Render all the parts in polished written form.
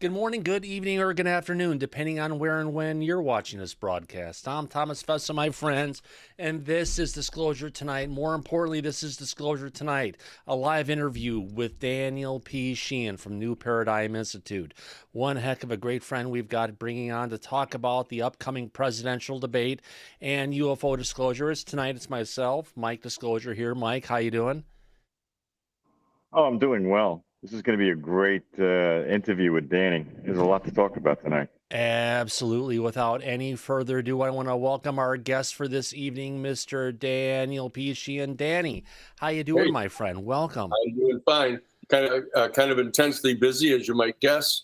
Good morning, good evening, or good afternoon, depending on where and when you're watching this broadcast. I'm Thomas Fessler, my friends, and this is Disclosure Tonight. More importantly, this is Disclosure Tonight, a live interview with Danny Sheehan from New Paradigm Institute. One heck of a great friend we've got bringing on to talk about the upcoming presidential debate and UFO disclosures. Tonight, it's myself, Mike Disclosure here. Mike, how you doing? Oh, I'm doing well. This is going to be a great interview with Danny. There's a lot to talk about tonight. Absolutely. Without any further ado, I want to welcome our guest for this evening, Mr. Danny Sheehan. Danny, how you doing, my friend? Welcome. I'm doing fine. Kind of intensely busy, as you might guess,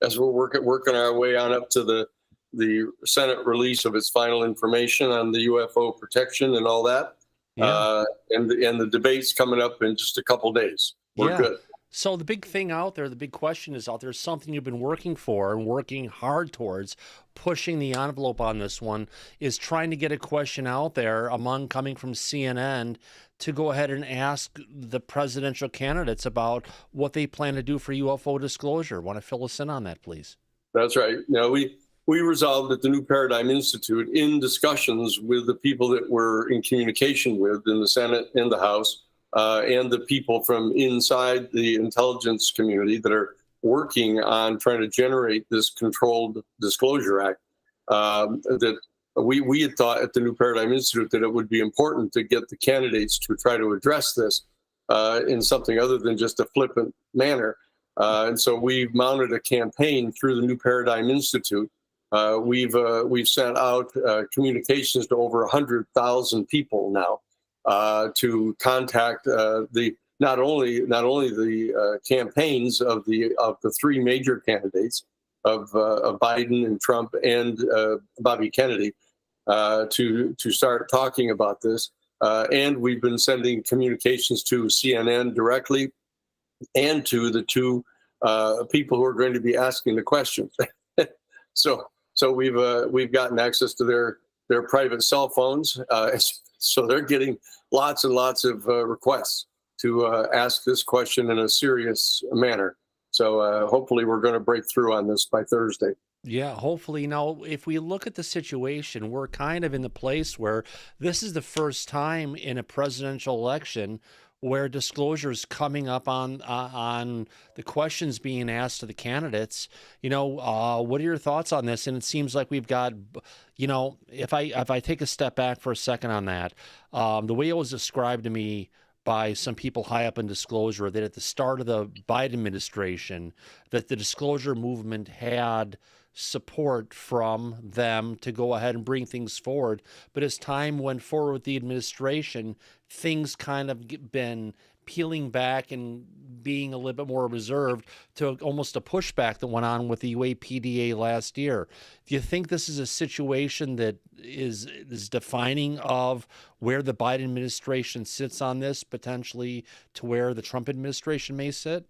as we're working our way on up to the Senate release of its final information on the UFO protection and all that. Yeah. And the debate's coming up in just a couple days. We're good. So the big thing out there, the big question is out there, something you've been working for and working hard towards, pushing the envelope on this one, is trying to get a question out there coming from CNN to go ahead and ask the presidential candidates about what they plan to do for UFO disclosure. Want to fill us in on that, please? That's right. We resolved at the New Paradigm Institute, in discussions with the people that we're in communication with in the Senate and the House, and the people from inside the intelligence community that are working on trying to generate this Controlled Disclosure Act, that we had thought at the New Paradigm Institute that it would be important to get the candidates to try to address this in something other than just a flippant manner. And so we've mounted a campaign through the New Paradigm Institute. We've sent out communications to over 100,000 people now to contact not only the campaigns of the three major candidates of Biden and Trump and Bobby Kennedy to start talking about this, and we've been sending communications to CNN directly and to the two people who are going to be asking the questions. So we've gotten access to their private cell phones, so they're getting lots and lots of requests to ask this question in a serious manner. So hopefully we're going to break through on this by Thursday. Yeah, hopefully. Now, if we look at the situation, we're kind of in the place where this is the first time in a presidential election where disclosure is coming up on the questions being asked to the candidates. What are your thoughts on this? And it seems like we've got, if I take a step back for a second on that, the way it was described to me by some people high up in disclosure, that at the start of the Biden administration, that the disclosure movement had support from them to go ahead and bring things forward. But as time went forward with the administration, things kind of been peeling back and being a little bit more reserved to almost a pushback that went on with the UAPDA last year. Do you think this is a situation that is defining of where the Biden administration sits on this, potentially to where the Trump administration may sit?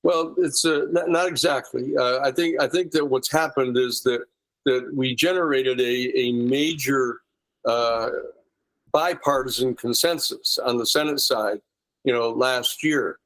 Well, it's not exactly. I think that what's happened is that we generated a major bipartisan consensus on the Senate side, last year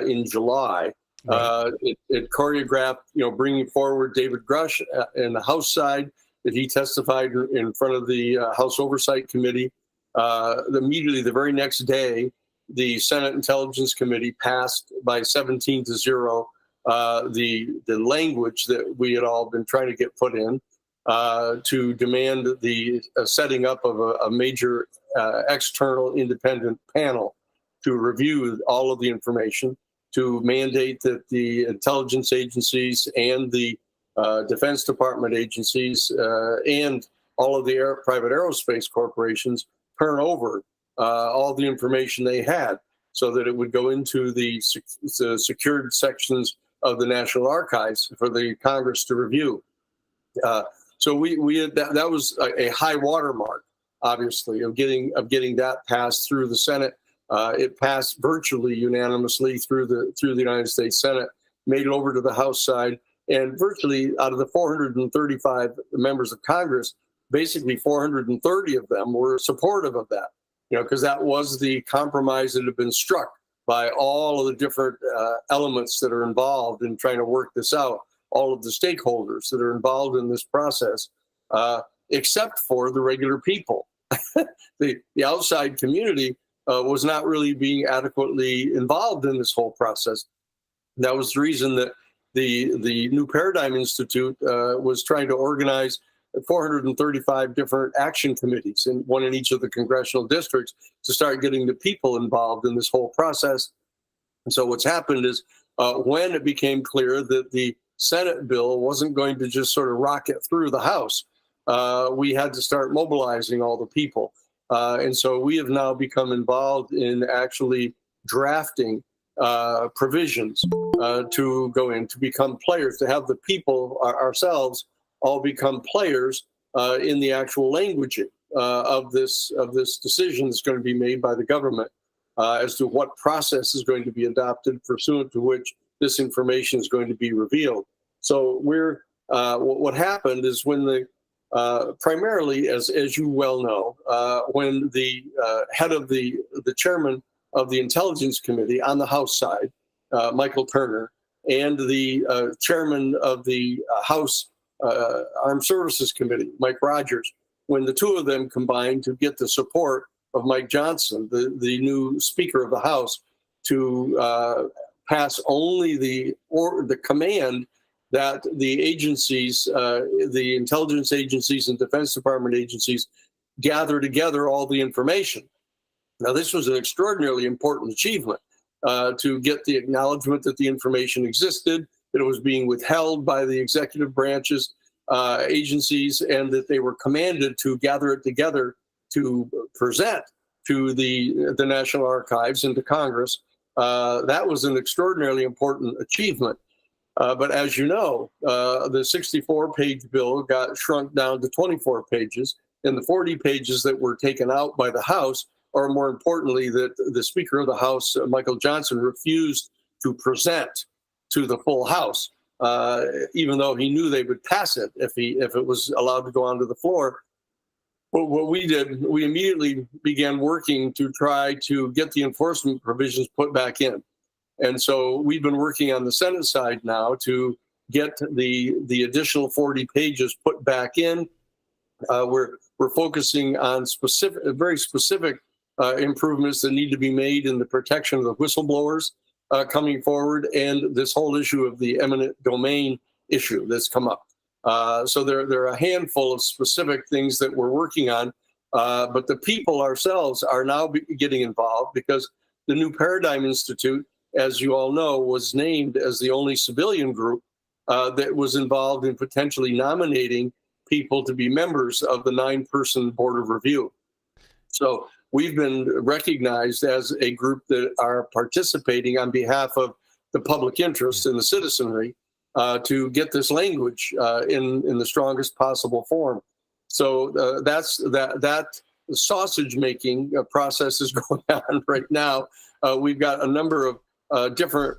in July. Right. It choreographed, bringing forward David Grush in the House side, that he testified in front of the House Oversight Committee. Immediately the very next day, the Senate Intelligence Committee passed by 17-0 the language that we had all been trying to get put in to demand the setting up of a major external independent panel to review all of the information, to mandate that the intelligence agencies and the Defense Department agencies and all of the private aerospace corporations turn over all the information they had, so that it would go into the secured sections of the National Archives for the Congress to review. So that was a high watermark, obviously, of getting that passed through the Senate. It passed virtually unanimously through the United States Senate, made it over to the House side, and virtually out of the 435 members of Congress, basically 430 of them were supportive of that. Because that was the compromise that had been struck by all of the different elements that are involved in trying to work this out. all of the stakeholders that are involved in this process, except for the regular people. The outside community was not really being adequately involved in this whole process. That was the reason that the New Paradigm Institute was trying to organize 435 different action committees, and one in each of the congressional districts, to start getting the people involved in this whole process. And so what's happened is when it became clear that the Senate bill wasn't going to just sort of rocket through the House, we had to start mobilizing all the people. And so we have now become involved in actually drafting provisions to go in, to become players, to have the people ourselves all become players in the actual languaging of this decision that's going to be made by the government as to what process is going to be adopted, pursuant to which this information is going to be revealed. So we're what happened is when the primarily, as you well know, when the head of the chairman of the Intelligence Committee on the House side, Michael Turner, and the chairman of the House Armed Services Committee, Mike Rogers, when the two of them combined to get the support of Mike Johnson, the new Speaker of the House, to pass only the command that the agencies, the intelligence agencies and Defense Department agencies, gather together all the information. Now, this was an extraordinarily important achievement to get the acknowledgement that the information existed, that it was being withheld by the executive branches, agencies, and that they were commanded to gather it together to present to the National Archives and to Congress. That was an extraordinarily important achievement. But as you know, the 64-page bill got shrunk down to 24 pages, and the 40 pages that were taken out by the House, or more importantly, that the Speaker of the House, Michael Johnson, refused to present to the full House, even though he knew they would pass it if it was allowed to go onto the floor. But what we did, we immediately began working to try to get the enforcement provisions put back in. And so we've been working on the Senate side now to get the additional 40 pages put back in. We're focusing on very specific improvements that need to be made in the protection of the whistleblowers coming forward, and this whole issue of the eminent domain issue that's come up. So there are a handful of specific things that we're working on, but the people ourselves are now getting involved, because the New Paradigm Institute, as you all know, was named as the only civilian group that was involved in potentially nominating people to be members of the 9-person Board of Review. So we've been recognized as a group that are participating on behalf of the public interest and the citizenry to get this language in the strongest possible form. So that sausage making process is going on right now. We've got a number of different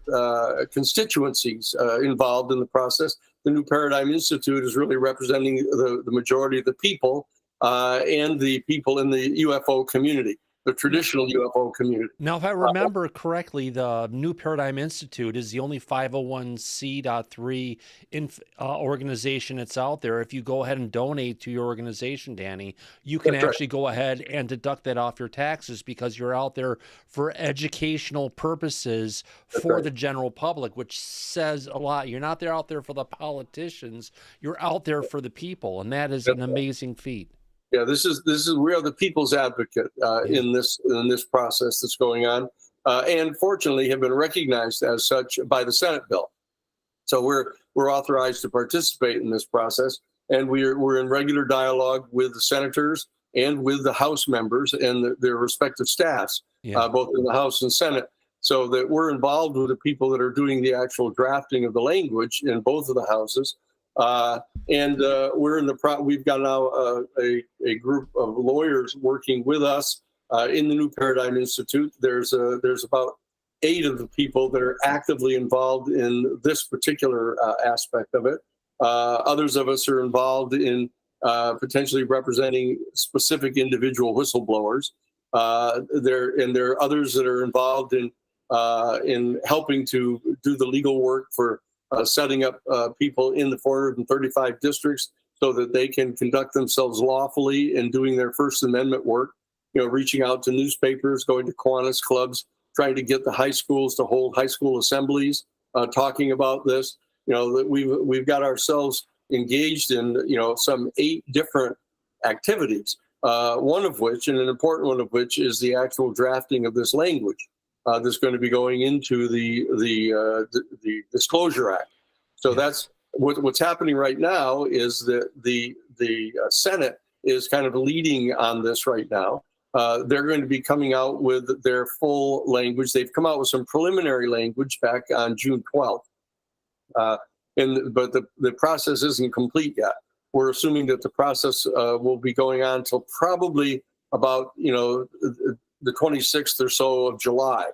constituencies involved in the process. The New Paradigm Institute is really representing the majority of the people and the people in the UFO community, the traditional UFO community. Now, if I remember correctly, the New Paradigm Institute is the only 501c.3 organization that's out there. If you go ahead and donate to your organization, Danny, you can actually go ahead and deduct that off your taxes, because you're out there for educational purposes for the general public, which says a lot. You're not out there for the politicians. You're out there for the people, and that is an amazing feat. Yeah, this is we are the people's advocate in this process that's going on, and fortunately have been recognized as such by the Senate bill. So we're authorized to participate in this process, and we're in regular dialogue with the senators and with the House members and their respective staffs, both in the House and Senate, so that we're involved with the people that are doing the actual drafting of the language in both of the houses. And we're in we've got now a group of lawyers working with us in the New Paradigm Institute. There's about 8 of the people that are actively involved in this particular aspect of it. Others of us are involved in potentially representing specific individual whistleblowers. There are others that are involved in helping to do the legal work for setting up people in the 435 districts so that they can conduct themselves lawfully in doing their First Amendment work, reaching out to newspapers, going to Kiwanis clubs, trying to get the high schools to hold high school assemblies, talking about this. That we've got ourselves engaged in, some 8 different activities, one of which, and an important one of which, is the actual drafting of this language that's going to be going into the Disclosure Act. So that's what's happening right now, is that the Senate is kind of leading on this right now. They're going to be coming out with their full language. They've come out with some preliminary language back on June 12th. But the process isn't complete yet. We're assuming that the process will be going on till probably about the 26th or so of July.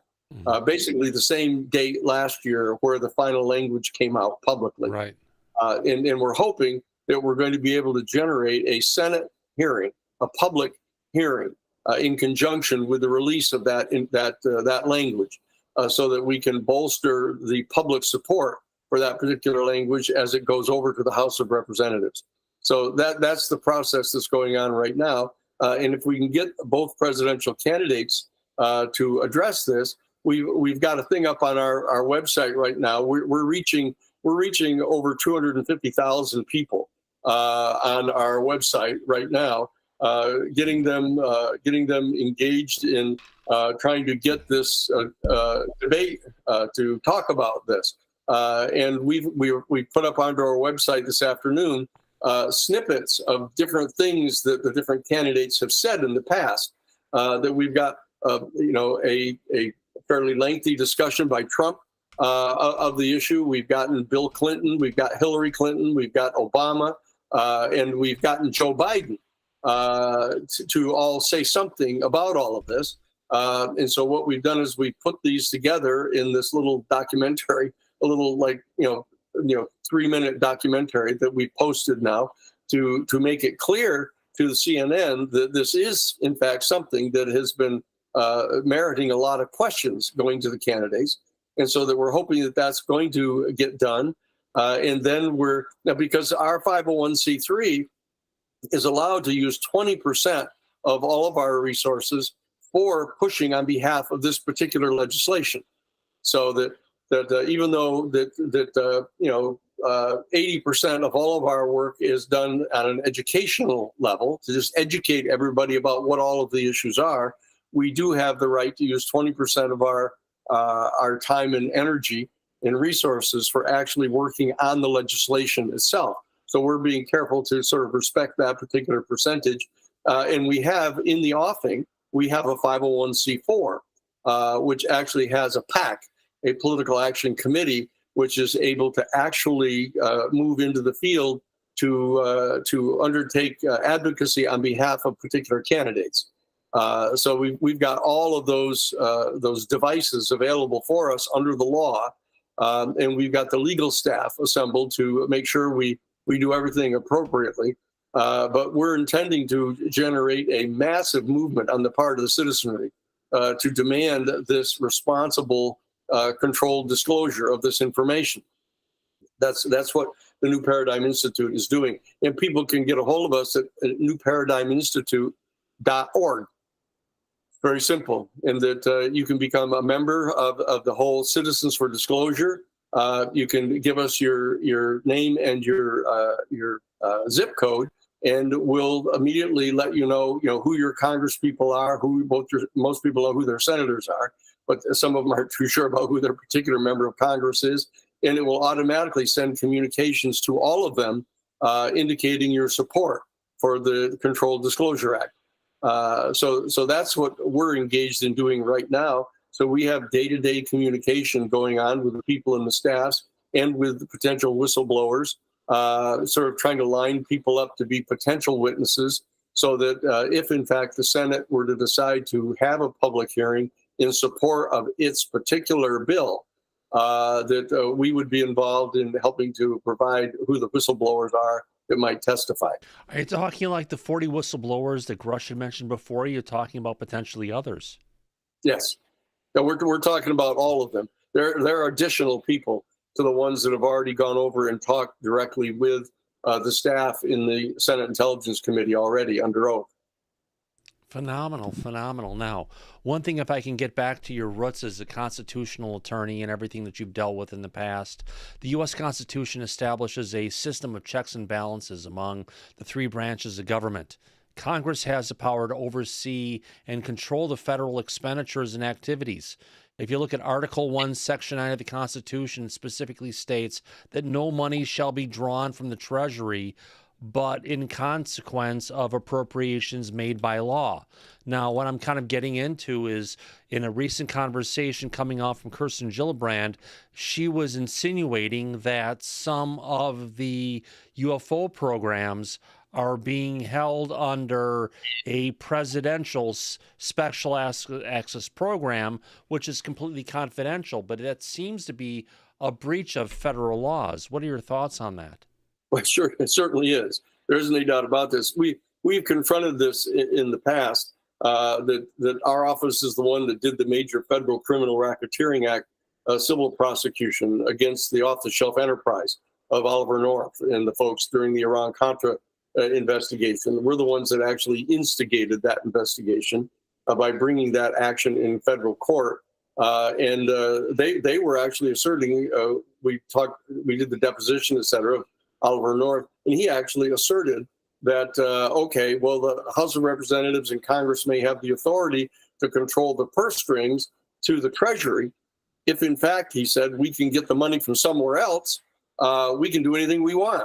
Basically the same date last year where the final language came out publicly. Right. And we're hoping that we're going to be able to generate a Senate hearing, a public hearing, in conjunction with the release of that language, so that we can bolster the public support for that particular language as it goes over to the House of Representatives. So that's the process that's going on right now. And if we can get both presidential candidates to address this, we've got a thing up on our website right now. We're reaching over 250,000 people on our website right now, getting them engaged in trying to get this debate to talk about this. And we put up onto our website this afternoon snippets of different things that the different candidates have said in the past. That we've got a fairly lengthy discussion by Trump of the issue. We've gotten Bill Clinton, we've got Hillary Clinton, we've got Obama, and we've gotten Joe Biden to all say something about all of this. And so what we've done is we put these together in this little documentary, a little 3-minute documentary that we posted now to make it clear to the CNN that this is in fact something that has been meriting a lot of questions going to the candidates. And so that we're hoping that that's going to get done. And then because our 501c3 is allowed to use 20% of all of our resources for pushing on behalf of this particular legislation. So that even though 80% of all of our work is done at an educational level to just educate everybody about what all of the issues are, we do have the right to use 20% of our time and energy and resources for actually working on the legislation itself. So we're being careful to sort of respect that particular percentage. And we have in the offing, we have a 501c4, which actually has a PAC, a political action committee, which is able to actually move into the field to undertake advocacy on behalf of particular candidates. So we've got all of those devices available for us under the law, and we've got the legal staff assembled to make sure we do everything appropriately. But we're intending to generate a massive movement on the part of the citizenry to demand this responsible, controlled disclosure of this information. That's what the New Paradigm Institute is doing. And people can get a hold of us at newparadigminstitute.org. Very simple, in that you can become a member of the whole Citizens for Disclosure. You can give us your name and your zip code, and we'll immediately let you know who your Congress people are, most people know who their senators are, but some of them aren't too sure about who their particular member of Congress is, and it will automatically send communications to all of them indicating your support for the Controlled Disclosure Act. So that's what we're engaged in doing right now. So we have day-to-day communication going on with the people and the staffs and with the potential whistleblowers, sort of trying to line people up to be potential witnesses, so that if in fact the Senate were to decide to have a public hearing in support of its particular bill, that we would be involved in helping to provide who the whistleblowers are that might testify. Are you talking like the 40 whistleblowers that Grush had mentioned before? You're talking about potentially others? Yes. No, we're talking about all of them. There are additional people to the ones that have already gone over and talked directly with the staff in the Senate Intelligence Committee already under oath. Phenomenal, phenomenal. Now, one thing, if I can get back to your roots as a constitutional attorney and everything that you've dealt with in the past, the U.S. Constitution establishes a system of checks and balances among the three branches of government. Congress has the power to oversee and control the federal expenditures and activities. If you look at Article 1, Section 9 of the Constitution, it specifically states that no money shall be drawn from the Treasury but in consequence of appropriations made by law. Now, what I'm kind of getting into is, in a recent conversation coming off from Kirsten Gillibrand, she was insinuating that some of the UFO programs are being held under a presidential special access program, which is completely confidential, but that seems to be a breach of federal laws. What are your thoughts on that? Well, sure, it certainly is. There isn't any doubt about this. We've confronted this in the past, that our office is the one that did the major federal criminal racketeering act civil prosecution against the off-the-shelf enterprise of Oliver North and the folks during the Iran-Contra investigation. We're the ones that actually instigated that investigation by bringing that action in federal court. And they were actually asserting, we did the deposition, et cetera, of Oliver North, and he actually asserted that, okay, well, the House of Representatives and Congress may have the authority to control the purse strings to the Treasury. If, in fact, he said, we can get the money from somewhere else, we can do anything we want.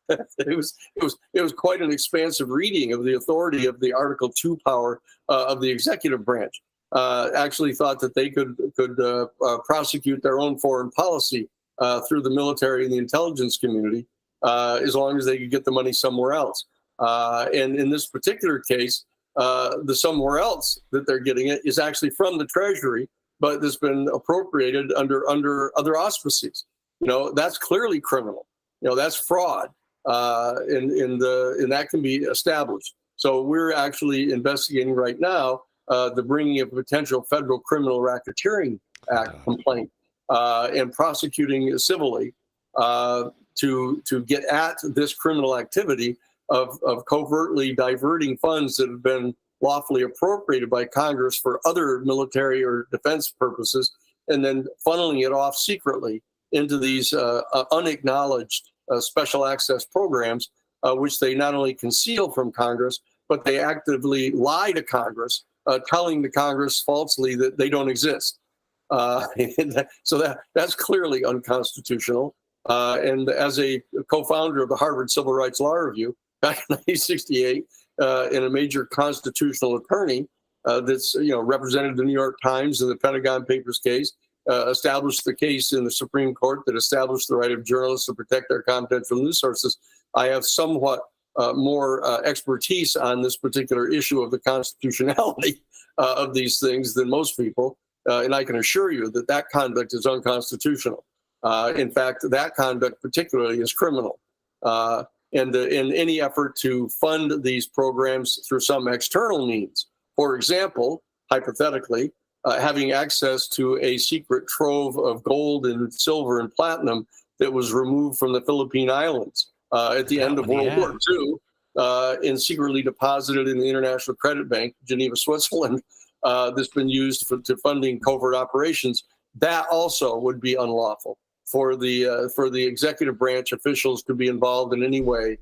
It was quite an expansive reading of the authority of the Article 2 power of the executive branch. Actually thought that they could prosecute their own foreign policy through the military and the intelligence community, as long as they could get the money somewhere else. And in this particular case, the somewhere else that they're getting it is actually from the Treasury, but it's been appropriated under other auspices. That's clearly criminal. That's fraud, and that can be established. So we're actually investigating right now the bringing of a potential federal criminal racketeering act complaint and prosecuting civilly to get at this criminal activity of covertly diverting funds that have been lawfully appropriated by Congress for other military or defense purposes, and then funneling it off secretly into these unacknowledged special access programs, which they not only conceal from Congress, but they actively lie to Congress, telling the Congress falsely that they don't exist. So that's clearly unconstitutional. And as a co-founder of the Harvard Civil Rights Law Review back in 1968, and a major constitutional attorney that's represented the New York Times in the Pentagon Papers case, established the case in the Supreme Court that established the right of journalists to protect their confidential news sources. I have somewhat more expertise on this particular issue of the constitutionality of these things than most people. And I can assure you that conduct is unconstitutional. In fact, that conduct particularly is criminal. And in any effort to fund these programs through some external means, for example, hypothetically, having access to a secret trove of gold and silver and platinum that was removed from the Philippine Islands at the end of World War II and secretly deposited in the International Credit Bank, Geneva, Switzerland, that's been used to funding covert operations, that also would be unlawful for the executive branch officials to be involved in any way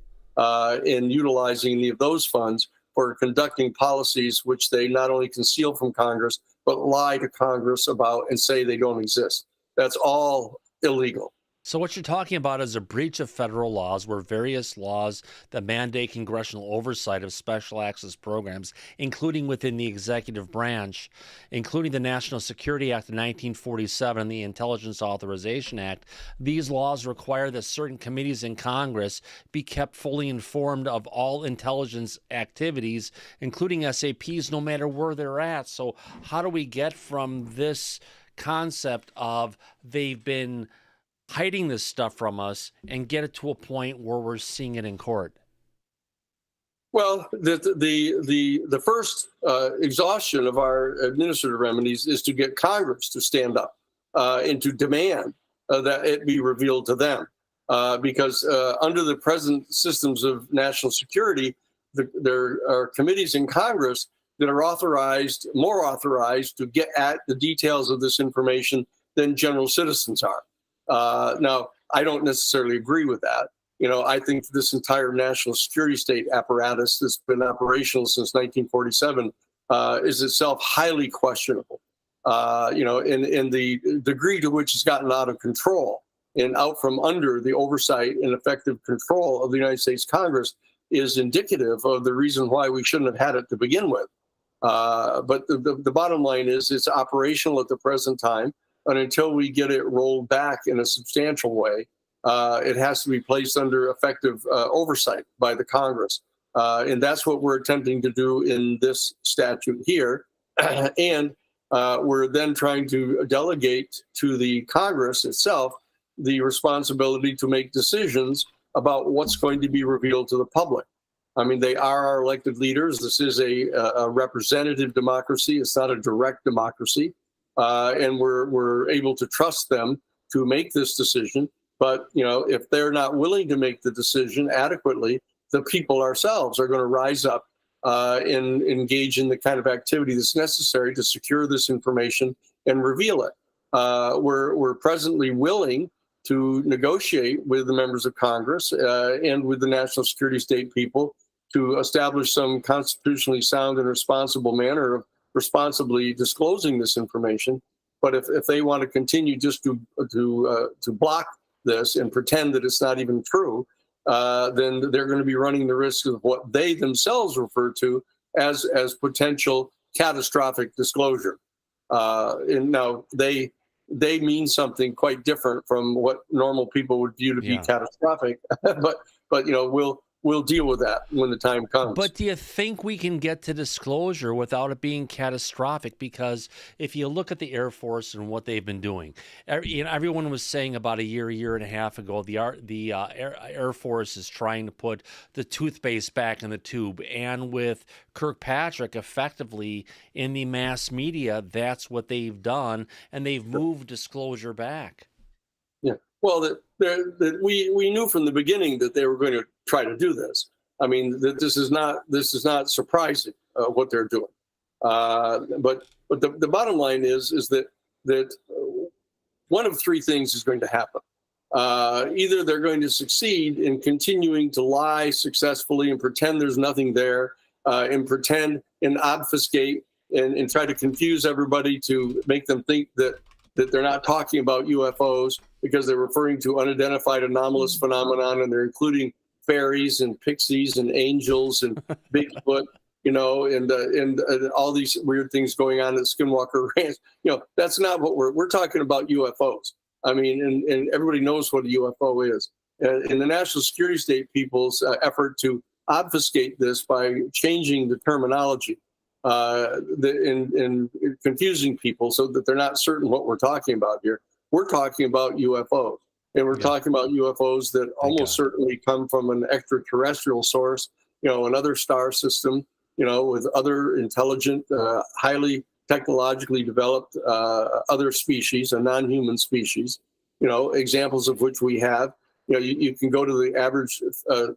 in utilizing any of those funds for conducting policies which they not only conceal from Congress, but lie to Congress about and say they don't exist. That's all illegal. So what you're talking about is a breach of federal laws, where various laws that mandate congressional oversight of special access programs, including within the executive branch, including the National Security Act of 1947 and the Intelligence Authorization Act, these laws require that certain committees in Congress be kept fully informed of all intelligence activities, including SAPs, no matter where they're at. So how do we get from this concept of they've been hiding this stuff from us and get it to a point where we're seeing it in court? Well, the first exhaustion of our administrative remedies is to get Congress to stand up and to demand that it be revealed to them. Because under the present systems of national security, there are committees in Congress that are more authorized to get at the details of this information than general citizens are. Now, I don't necessarily agree with that. I think this entire national security state apparatus that's been operational since 1947 is itself highly questionable. In the degree to which it's gotten out of control and out from under the oversight and effective control of the United States Congress is indicative of the reason why we shouldn't have had it to begin with. But the bottom line is it's operational at the present time, and until we get it rolled back in a substantial way, it has to be placed under effective oversight by the Congress. And that's what we're attempting to do in this statute here. And we're then trying to delegate to the Congress itself the responsibility to make decisions about what's going to be revealed to the public. I mean, they are our elected leaders. This is a representative democracy. It's not a direct democracy. And we're able to trust them to make this decision. But, if they're not willing to make the decision adequately, the people ourselves are going to rise up and engage in the kind of activity that's necessary to secure this information and reveal it. We're presently willing to negotiate with the members of Congress and with the national security state people to establish some constitutionally sound and responsible manner of responsibly disclosing this information. But if they want to continue just to block this and pretend that it's not even true, then they're going to be running the risk of what they themselves refer to as potential catastrophic disclosure. And now they mean something quite different from what normal people would view to be catastrophic. but we'll deal with that when the time comes. But do you think we can get to disclosure without it being catastrophic? Because if you look at the Air Force and what they've been doing, everyone was saying about a year and a half ago, the Air Force is trying to put the toothpaste back in the tube. And with Kirkpatrick, effectively in the mass media, that's what they've done, and they've moved disclosure back. Yeah. Well, we knew from the beginning that they were going to try to do this. I mean, that this is not surprising what they're doing. But the bottom line is that one of three things is going to happen. Either they're going to succeed in continuing to lie successfully and pretend there's nothing there, and pretend and obfuscate and try to confuse everybody to make them think that they're not talking about UFOs because they're referring to unidentified anomalous phenomenon, and they're including fairies and pixies and angels and Bigfoot, and all these weird things going on at Skinwalker Ranch. That's not what we're talking about. UFOs. I mean, and everybody knows what a UFO is. And the national security state people's effort to obfuscate this by changing the terminology and confusing people so that they're not certain what we're talking about here. We're talking about UFOs, and we're talking about UFOs that almost certainly come from an extraterrestrial source, another star system, with other intelligent, highly technologically developed other species, a non-human species, examples of which we have. You can go to the average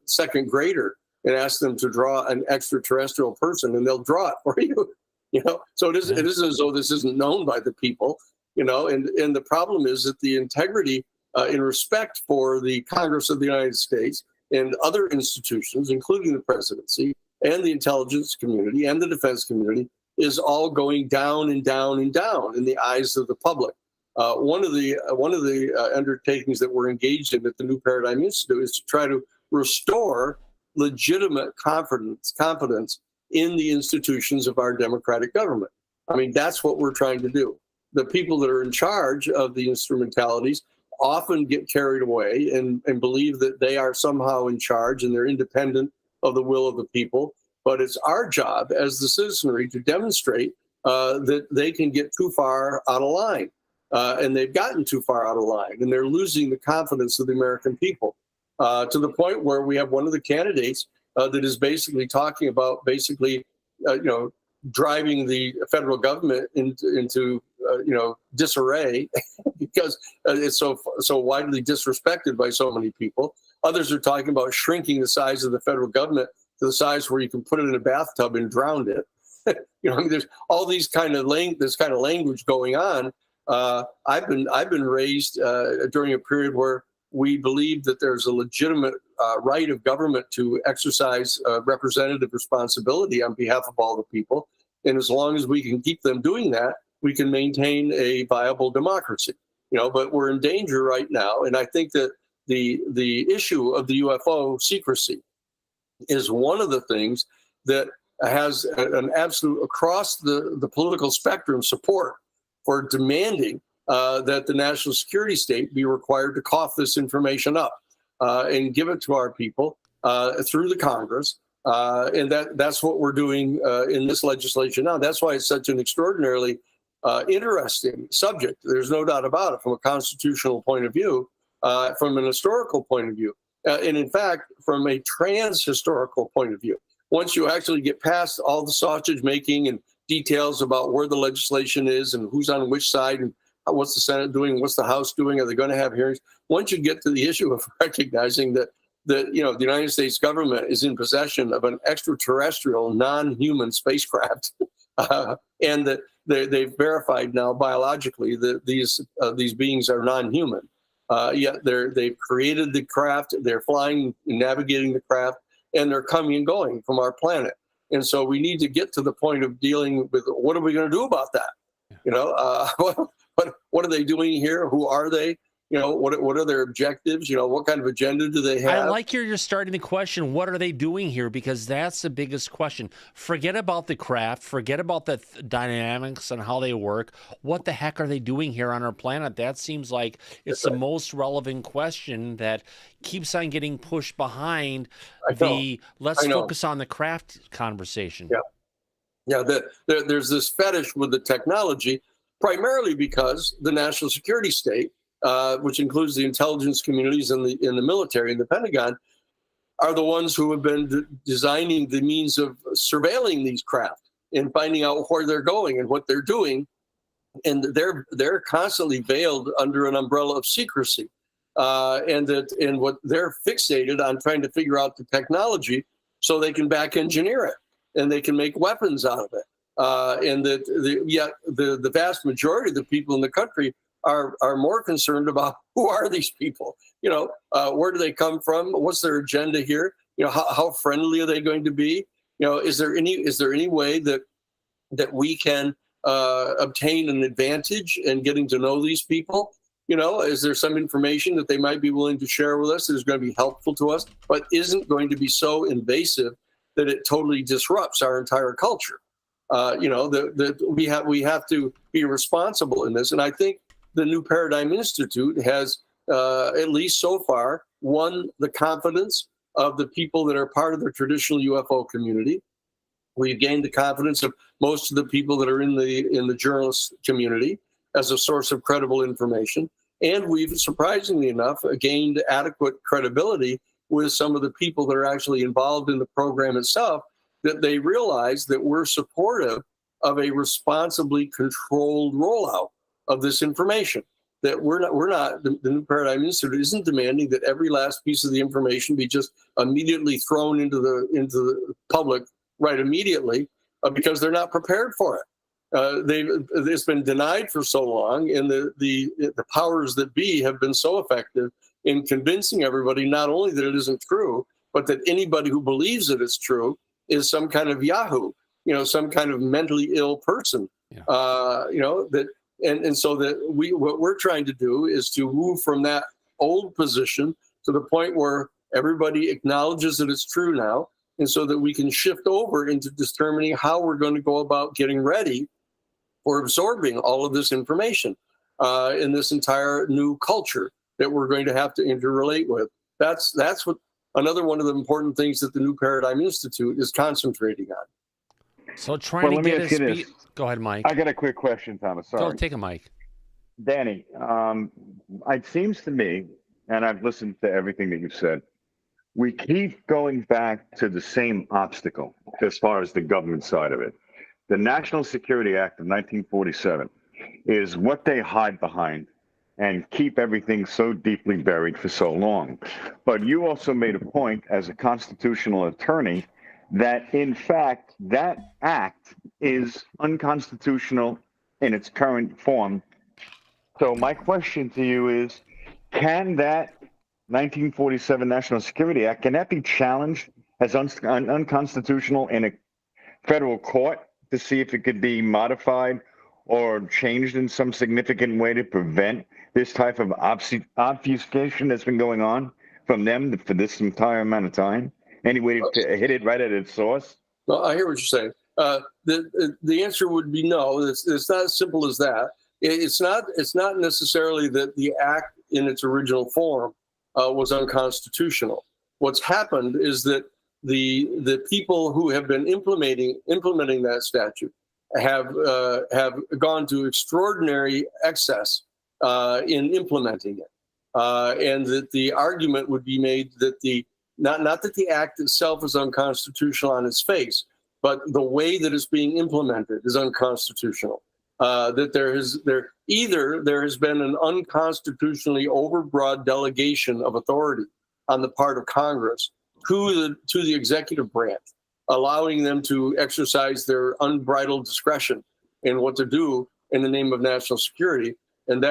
second grader and ask them to draw an extraterrestrial person, and they'll draw it for you. So it isn't as though this isn't known by the people. And the problem is that the integrity in respect for the Congress of the United States and other institutions, including the presidency and the intelligence community and the defense community, is all going down and down and down in the eyes of the public. One of the undertakings that we're engaged in at the New Paradigm Institute is to try to restore legitimate confidence in the institutions of our democratic government. I mean, that's what we're trying to do. The people that are in charge of the instrumentalities often get carried away and believe that they are somehow in charge and they're independent of the will of the people. But it's our job as the citizenry to demonstrate that they can get too far out of line. And they've gotten too far out of line, and they're losing the confidence of the American people to the point where we have one of the candidates that is basically talking about driving the federal government into disarray because it's so widely disrespected by so many people. Others are talking about shrinking the size of the federal government to the size where you can put it in a bathtub and drown it. There's all these this kind of language going on. I've been raised during a period where we believe that there's a legitimate right of government to exercise representative responsibility on behalf of all the people. And as long as we can keep them doing that, we can maintain a viable democracy. But we're in danger right now. And I think that the issue of the UFO secrecy is one of the things that has an absolute across the political spectrum support for demanding that the national security state be required to cough this information up and give it to our people through the Congress. And that's what we're doing in this legislation now. That's why it's such an extraordinarily interesting subject. There's no doubt about it from a constitutional point of view, from an historical point of view, and in fact, from a trans-historical point of view. Once you actually get past all the sausage making and details about where the legislation is and who's on which side and what's the Senate doing, what's the House doing, are they going to have hearings? Once you get to the issue of recognizing that the United States government is in possession of an extraterrestrial, non-human spacecraft, and that they've verified now biologically that these beings are non-human. Yet they've created the craft, they're flying, navigating the craft, and they're coming and going from our planet. And so we need to get to the point of dealing with what are we going to do about that? What are they doing here? Who are they? What are their objectives? What kind of agenda do they have? I like you're starting to question, what are they doing here? Because that's the biggest question. Forget about the craft. Forget about the dynamics and how they work. What the heck are they doing here on our planet? That seems like it's the most relevant question that keeps on getting pushed behind the let's focus on the craft conversation. Yeah. There's this fetish with the technology, primarily because the national security state, which includes the intelligence communities and in the military and the Pentagon, are the ones who have been designing the means of surveilling these craft and finding out where they're going and what they're doing. And they're constantly veiled under an umbrella of secrecy. And what they're fixated on trying to figure out the technology so they can back engineer it and they can make weapons out of it. And the vast majority of the people in the country are more concerned about who are these people, where do they come from, what's their agenda here, how friendly are they going to be, is there any way that we can obtain an advantage in getting to know these people? Is there some information that they might be willing to share with us that is going to be helpful to us, but isn't going to be so invasive that it totally disrupts our entire culture? We have to be responsible in this, and I think the New Paradigm Institute has, at least so far, won the confidence of the people that are part of the traditional UFO community. We've gained the confidence of most of the people that are in the journalist community as a source of credible information. And we've, surprisingly enough, gained adequate credibility with some of the people that are actually involved in the program itself, that they realize that we're supportive of a responsibly controlled rollout of this information. That the New Paradigm Institute isn't demanding that every last piece of the information be just immediately thrown into the public right immediately, because they're not prepared for it. It's been denied for so long, and the powers that be have been so effective in convincing everybody not only that it isn't true, but that anybody who believes that it's true is some kind of Yahoo, some kind of mentally ill person. And so that what we're trying to do is to move from that old position to the point where everybody acknowledges that it's true now, and so that we can shift over into determining how we're going to go about getting ready for absorbing all of this information in this entire new culture that we're going to have to interrelate with. That's what another one of the important things that the New Paradigm Institute is concentrating on. So trying to get us. Go ahead, Mike. I got a quick question, Thomas. Sorry. Go take a mic. Danny, it seems to me, and I've listened to everything that you've said, we keep going back to the same obstacle as far as the government side of it. The National Security Act of 1947 is what they hide behind and keep everything so deeply buried for so long. But you also made a point as a constitutional attorney that, in fact, that act is unconstitutional in its current form. So my question to you is, can that 1947 National Security Act, can that be challenged as unconstitutional in a federal court to see if it could be modified or changed in some significant way to prevent this type of obfuscation that's been going on from them for this entire amount of time? Any way to hit it right at its source? Well, I hear what you're saying. The answer would be no. It's not as simple as that. It's not necessarily that the act in its original form was unconstitutional. What's happened is that the people who have been implementing that statute have gone to extraordinary excess in implementing it, and that the argument would be made that not that the act itself is unconstitutional on its face, but the way that it's being implemented is unconstitutional. That there has been an unconstitutionally overbroad delegation of authority on the part of Congress to the executive branch, allowing them to exercise their unbridled discretion in what to do in the name of national security, and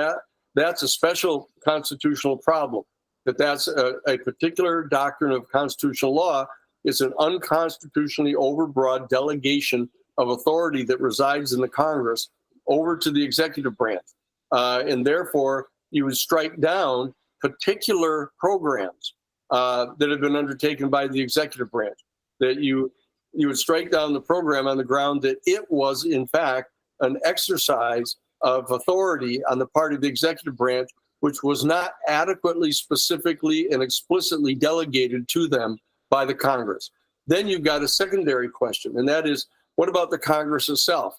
that's a special constitutional problem. That's a particular doctrine of constitutional law. It's an unconstitutionally overbroad delegation of authority that resides in the Congress over to the executive branch. And therefore, you would strike down particular programs that have been undertaken by the executive branch, that you would strike down the program on the ground that it was, in fact, an exercise of authority on the part of the executive branch, which was not adequately, specifically, and explicitly delegated to them by the Congress. Then you've got a secondary question, and that is, what about the Congress itself?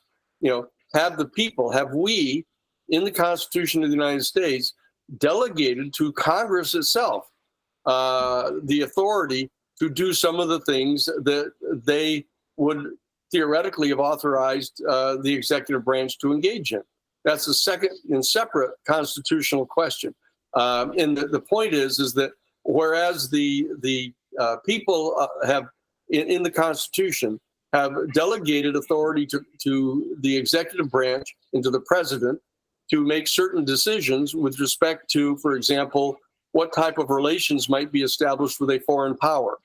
Have we, in the Constitution of the United States, delegated to Congress itself the authority to do some of the things that they would theoretically have authorized the executive branch to engage in? That's a second and separate constitutional question. And the point is that whereas the people have in the Constitution have delegated authority to the executive branch and to the president to make certain decisions with respect to, for example, what type of relations might be established with a foreign power.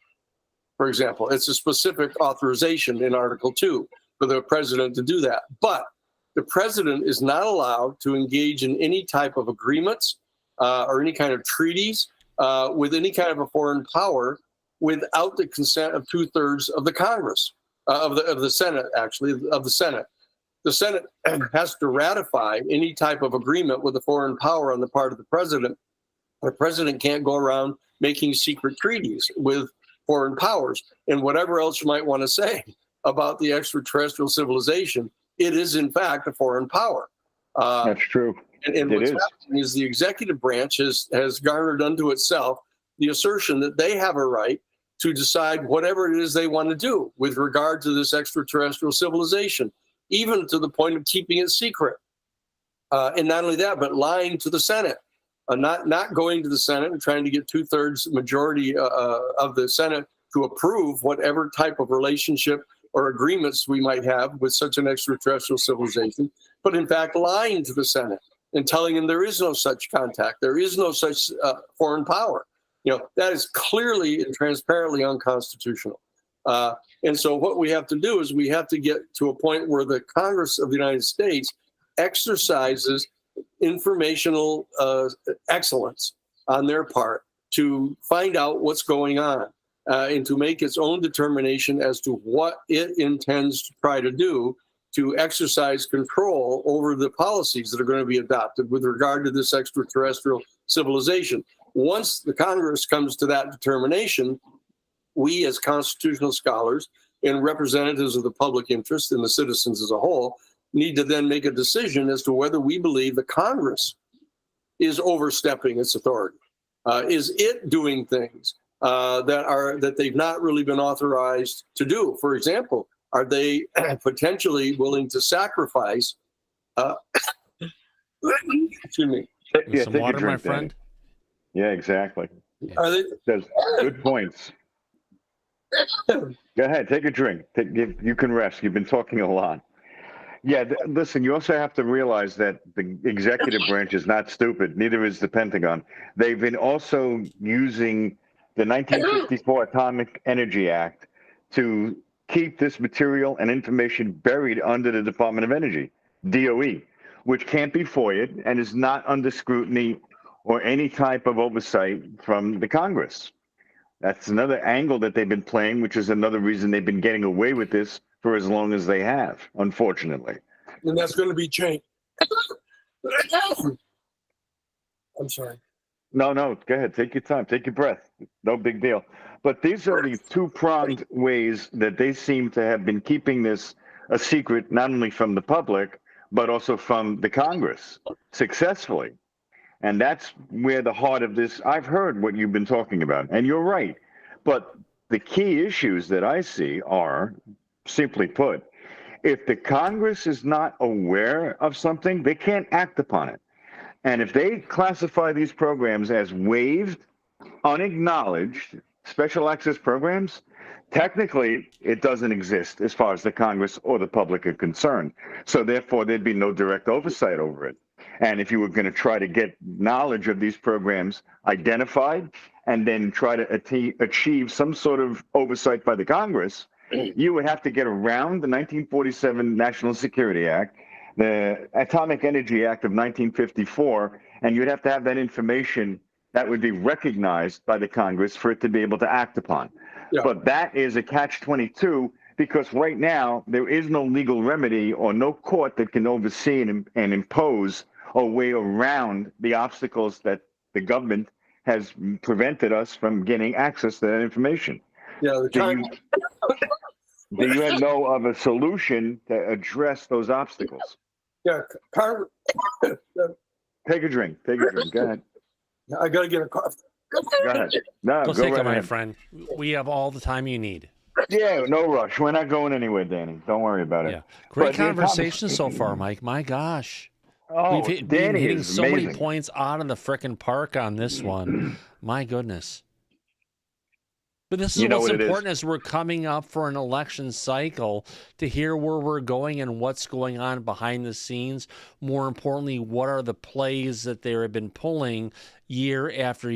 For example, it's a specific authorization in Article 2 for the president to do that. But the president is not allowed to engage in any type of agreements or any kind of treaties with any kind of a foreign power without the consent of 2/3 of the Congress, of the Senate, actually, of the Senate. The Senate has to ratify any type of agreement with a foreign power on the part of the president. The president can't go around making secret treaties with foreign powers. And whatever else you might want to say about the extraterrestrial civilization, it is, in fact, a foreign power. That's true. And what's happening is the executive branch has garnered unto itself the assertion that they have a right to decide whatever it is they want to do with regard to this extraterrestrial civilization, even to the point of keeping it secret. And not only that, but lying to the Senate, not going to the Senate and trying to get 2/3 majority of the Senate to approve whatever type of relationship or agreements we might have with such an extraterrestrial civilization, but in fact lying to the Senate and telling them there is no such contact, there is no such foreign power. That is clearly and transparently unconstitutional. And so what we have to do is we have to get to a point where the Congress of the United States exercises informational excellence on their part to find out what's going on and to make its own determination as to what it intends to try to do to exercise control over the policies that are going to be adopted with regard to this extraterrestrial civilization. Once the Congress comes to that determination, we as constitutional scholars and representatives of the public interest and the citizens as a whole need to then make a decision as to whether we believe the Congress is overstepping its authority. Is it doing things that they've not really been authorized to do? For example, are they potentially willing to sacrifice Excuse me. Yeah, Some take a water, my drink, Danny. friend. Yeah, exactly. Are they? There's good points. Go ahead, take a drink. You can rest. You've been talking a lot. Yeah, listen, you also have to realize that the executive branch is not stupid. Neither is the Pentagon. They've been also using the 1954 Atomic Energy Act to keep this material and information buried under the Department of Energy, DOE, which can't be FOIA'd and is not under scrutiny or any type of oversight from the Congress. That's another angle that they've been playing, which is another reason they've been getting away with this for as long as they have, unfortunately. And that's going to be changed. I'm sorry. No, go ahead. Take your time. Take your breath. No big deal. But these are the two-pronged ways that they seem to have been keeping this a secret, not only from the public, but also from the Congress successfully. And that's where the heart of this, I've heard what you've been talking about, and you're right. But the key issues that I see are, simply put, if the Congress is not aware of something, they can't act upon it. And if they classify these programs as waived, unacknowledged special access programs, technically it doesn't exist as far as the Congress or the public are concerned. So therefore, there'd be no direct oversight over it. And if you were going to try to get knowledge of these programs identified and then try to achieve some sort of oversight by the Congress, you would have to get around the 1947 National Security Act, the Atomic Energy Act of 1954, and you'd have to have that information that would be recognized by the Congress for it to be able to act upon. Yeah. But that is a catch-22 because right now there is no legal remedy or no court that can oversee and impose a way around the obstacles that the government has prevented us from getting access to that information. Yeah. Do you know of a solution to address those obstacles? Yeah. Take a drink. Go ahead. I got to get a coffee. Go ahead. No, Go go take right it, my ahead. friend. We have all the time you need. Yeah, no rush. We're not going anywhere, Danny. Don't worry about it. Yeah. Great But conversation so far, Mike. My gosh. Oh, We've been Danny hitting is so many amazing. points out of the frickin' park on this one. My goodness. But this is You know what's what it is? important as we're coming up for an election cycle to hear where we're going and what's going on behind the scenes. More importantly, what are the plays that they have been pulling year after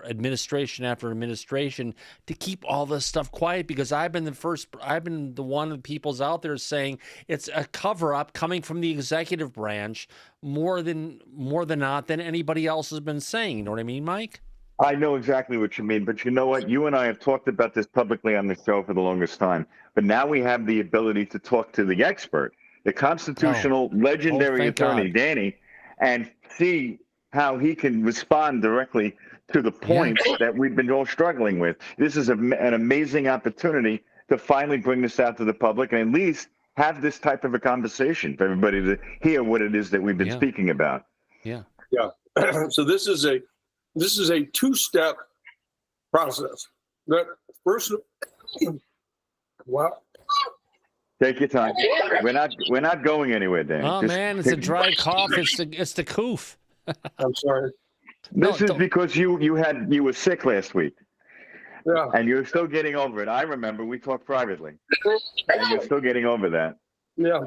administration after administration to keep all this stuff quiet? Because I've been the one of the people's out there saying it's a cover-up coming from the executive branch more than not than anybody else has been saying. You know what I mean, Mike? I know exactly what you mean, but you know what? You and I have talked about this publicly on the show for the longest time, but now we have the ability to talk to the expert, the constitutional legendary thank attorney, God. Danny, and see how he can respond directly to the points that we've been all struggling with. This is an amazing opportunity to finally bring this out to the public and at least have this type of a conversation for everybody to hear what it is that we've been speaking about. Yeah. Yeah. So this is a two-step process. That first, wow. Take your time. We're not going anywhere, Danny. Oh man, it's a dry cough. It's the coof. I'm sorry. This is because you were sick last week. Yeah. And you're still getting over it. I remember we talked privately. And you're still getting over that. Yeah.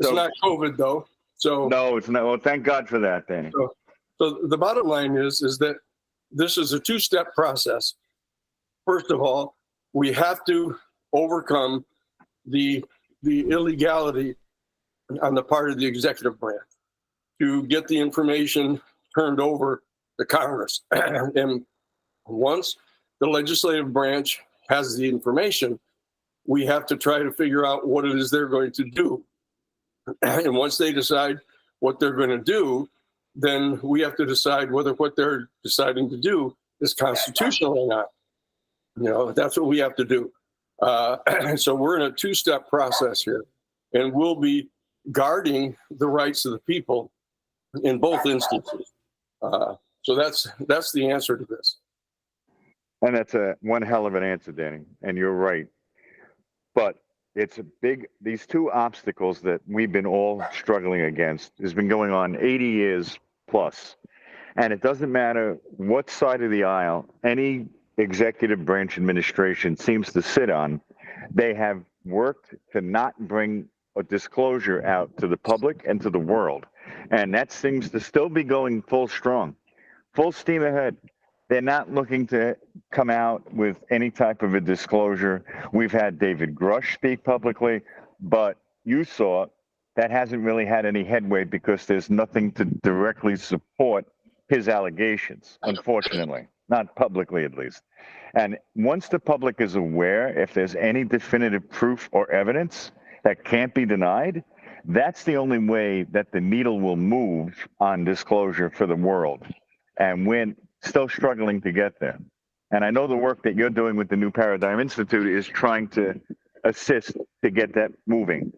It's not COVID though. So no, it's not. Well, thank God for that, Danny. So the bottom line is that this is a two-step process. First of all, we have to overcome the illegality on the part of the executive branch to get the information turned over to Congress. And once the legislative branch has the information, we have to try to figure out what it is they're going to do. And once they decide what they're going to do, then we have to decide whether what they're deciding to do is constitutional or not. You know, that's what we have to do. So we're in a two-step process here, and we'll be guarding the rights of the people in both instances. So that's the answer to this. And that's one hell of an answer, Danny. And you're right. But it's a big, these two obstacles that we've been all struggling against has been going on 80 years plus. And it doesn't matter what side of the aisle any executive branch administration seems to sit on, they have worked to not bring a disclosure out to the public and to the world. And that seems to still be going full steam ahead. They're not looking to come out with any type of a disclosure. We've had David Grush speak publicly, but you saw that hasn't really had any headway because there's nothing to directly support his allegations, unfortunately, not publicly at least. And once the public is aware, if there's any definitive proof or evidence that can't be denied, that's the only way that the needle will move on disclosure for the world. And we're still struggling to get there. And I know the work that you're doing with the New Paradigm Institute is trying to assist to get that moving.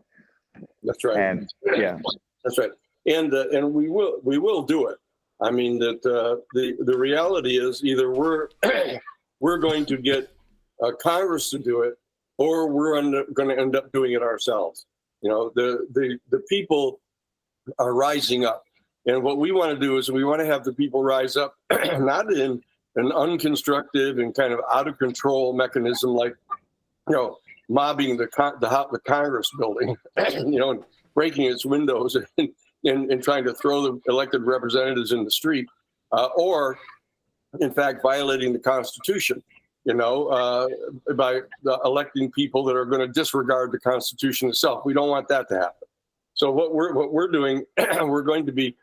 That's right. And yeah, that's right. And we will do it. I mean, that the reality is either we're going to get Congress to do it, or we're going to end up doing it ourselves. You know, the people are rising up, and what we want to do is we want to have the people rise up, not in an unconstructive and kind of out of control mechanism like, you know, mobbing the Congress building, you know, and breaking its windows and trying to throw the elected representatives in the street, or in fact violating the Constitution, you know, by electing people that are going to disregard the Constitution itself. We don't want that to happen. So what we're doing, we're going to be,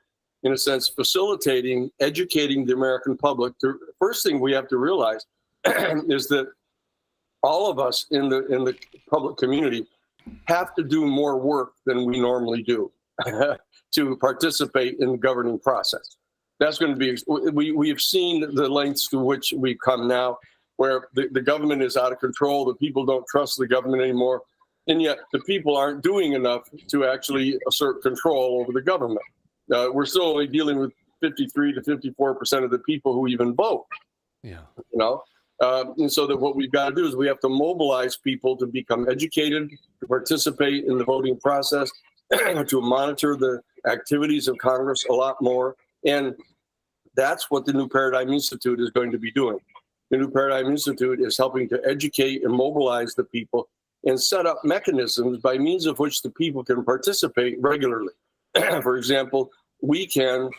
in a sense, facilitating, educating the American public. The first thing we have to realize is that all of us in the public community have to do more work than we normally do to participate in the governing process. That's going to be, we have seen the lengths to which we've come now, where the government is out of control, the people don't trust the government anymore, and yet the people aren't doing enough to actually assert control over the government. We're still only dealing with 53 to 54% of the people who even vote. Yeah. You know, and so that what we've got to do is we have to mobilize people to become educated, to participate in the voting process, to monitor the activities of Congress a lot more. And that's what the New Paradigm Institute is going to be doing. The New Paradigm Institute is helping to educate and mobilize the people and set up mechanisms by means of which the people can participate regularly. For example, we can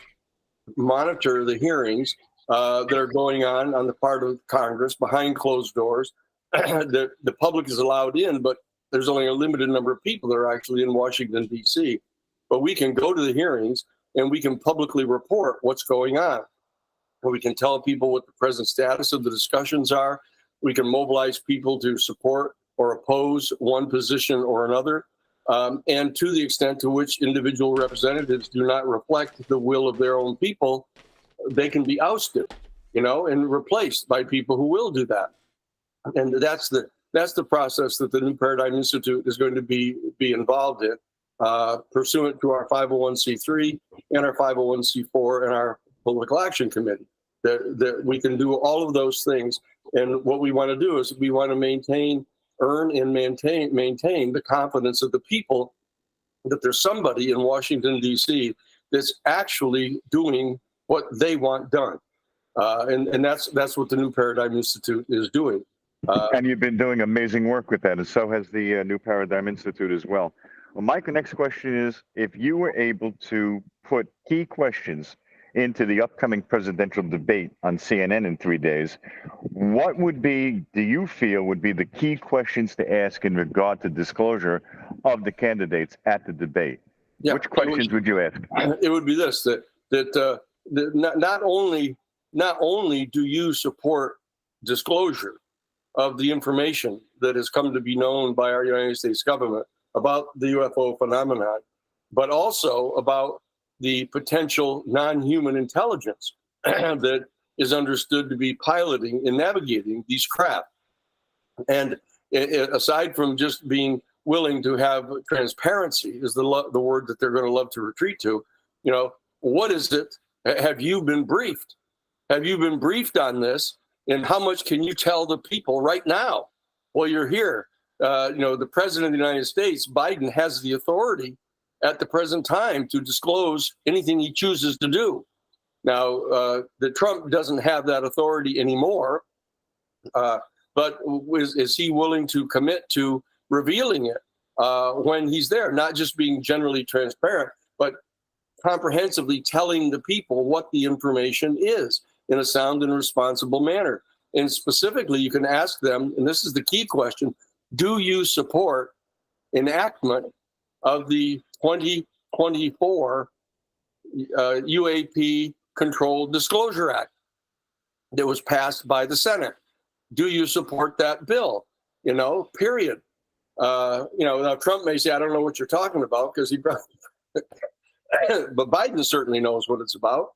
monitor the hearings that are going on the part of Congress behind closed doors. The public is allowed in, but there's only a limited number of people that are actually in Washington, D.C. But we can go to the hearings and we can publicly report what's going on. And we can tell people what the present status of the discussions are. We can mobilize people to support or oppose one position or another. And to the extent to which individual representatives do not reflect the will of their own people, they can be ousted, you know, and replaced by people who will do that. And that's the process that the New Paradigm Institute is going to be involved in, pursuant to our 501c3 and our 501c4 and our political action committee. That we can do all of those things. And what we want to do is we want to earn and maintain the confidence of the people that there's somebody in Washington, D.C. that's actually doing what they want done. And that's what the New Paradigm Institute is doing. And you've been doing amazing work with that, and so has the New Paradigm Institute as well. Well, Mike, the next question is, if you were able to put key questions into the upcoming presidential debate on CNN in 3 days, what do you feel would be the key questions to ask in regard to disclosure of the candidates at the debate? Yeah, which questions would you ask? It would be this, that not only do you support disclosure of the information that has come to be known by our United States government about the UFO phenomenon, but also about the potential non-human intelligence that is understood to be piloting and navigating these craft. And aside from just being willing to have transparency, is the word that they're going to love to retreat to, you know, what is it? Have you been briefed? Have you been briefed on this? And how much can you tell the people right now while you're here? the president of the United States, Biden, has the authority at the present time to disclose anything he chooses to do. Now, the Trump doesn't have that authority anymore, but is he willing to commit to revealing it when he's there, not just being generally transparent, but comprehensively telling the people what the information is in a sound and responsible manner? And specifically, you can ask them, and this is the key question, do you support enactment of the 2024 UAP Controlled Disclosure Act that was passed by the Senate? Do you support that bill? Period. Now Trump may say, I don't know what you're talking about, because he probably, but Biden certainly knows what it's about,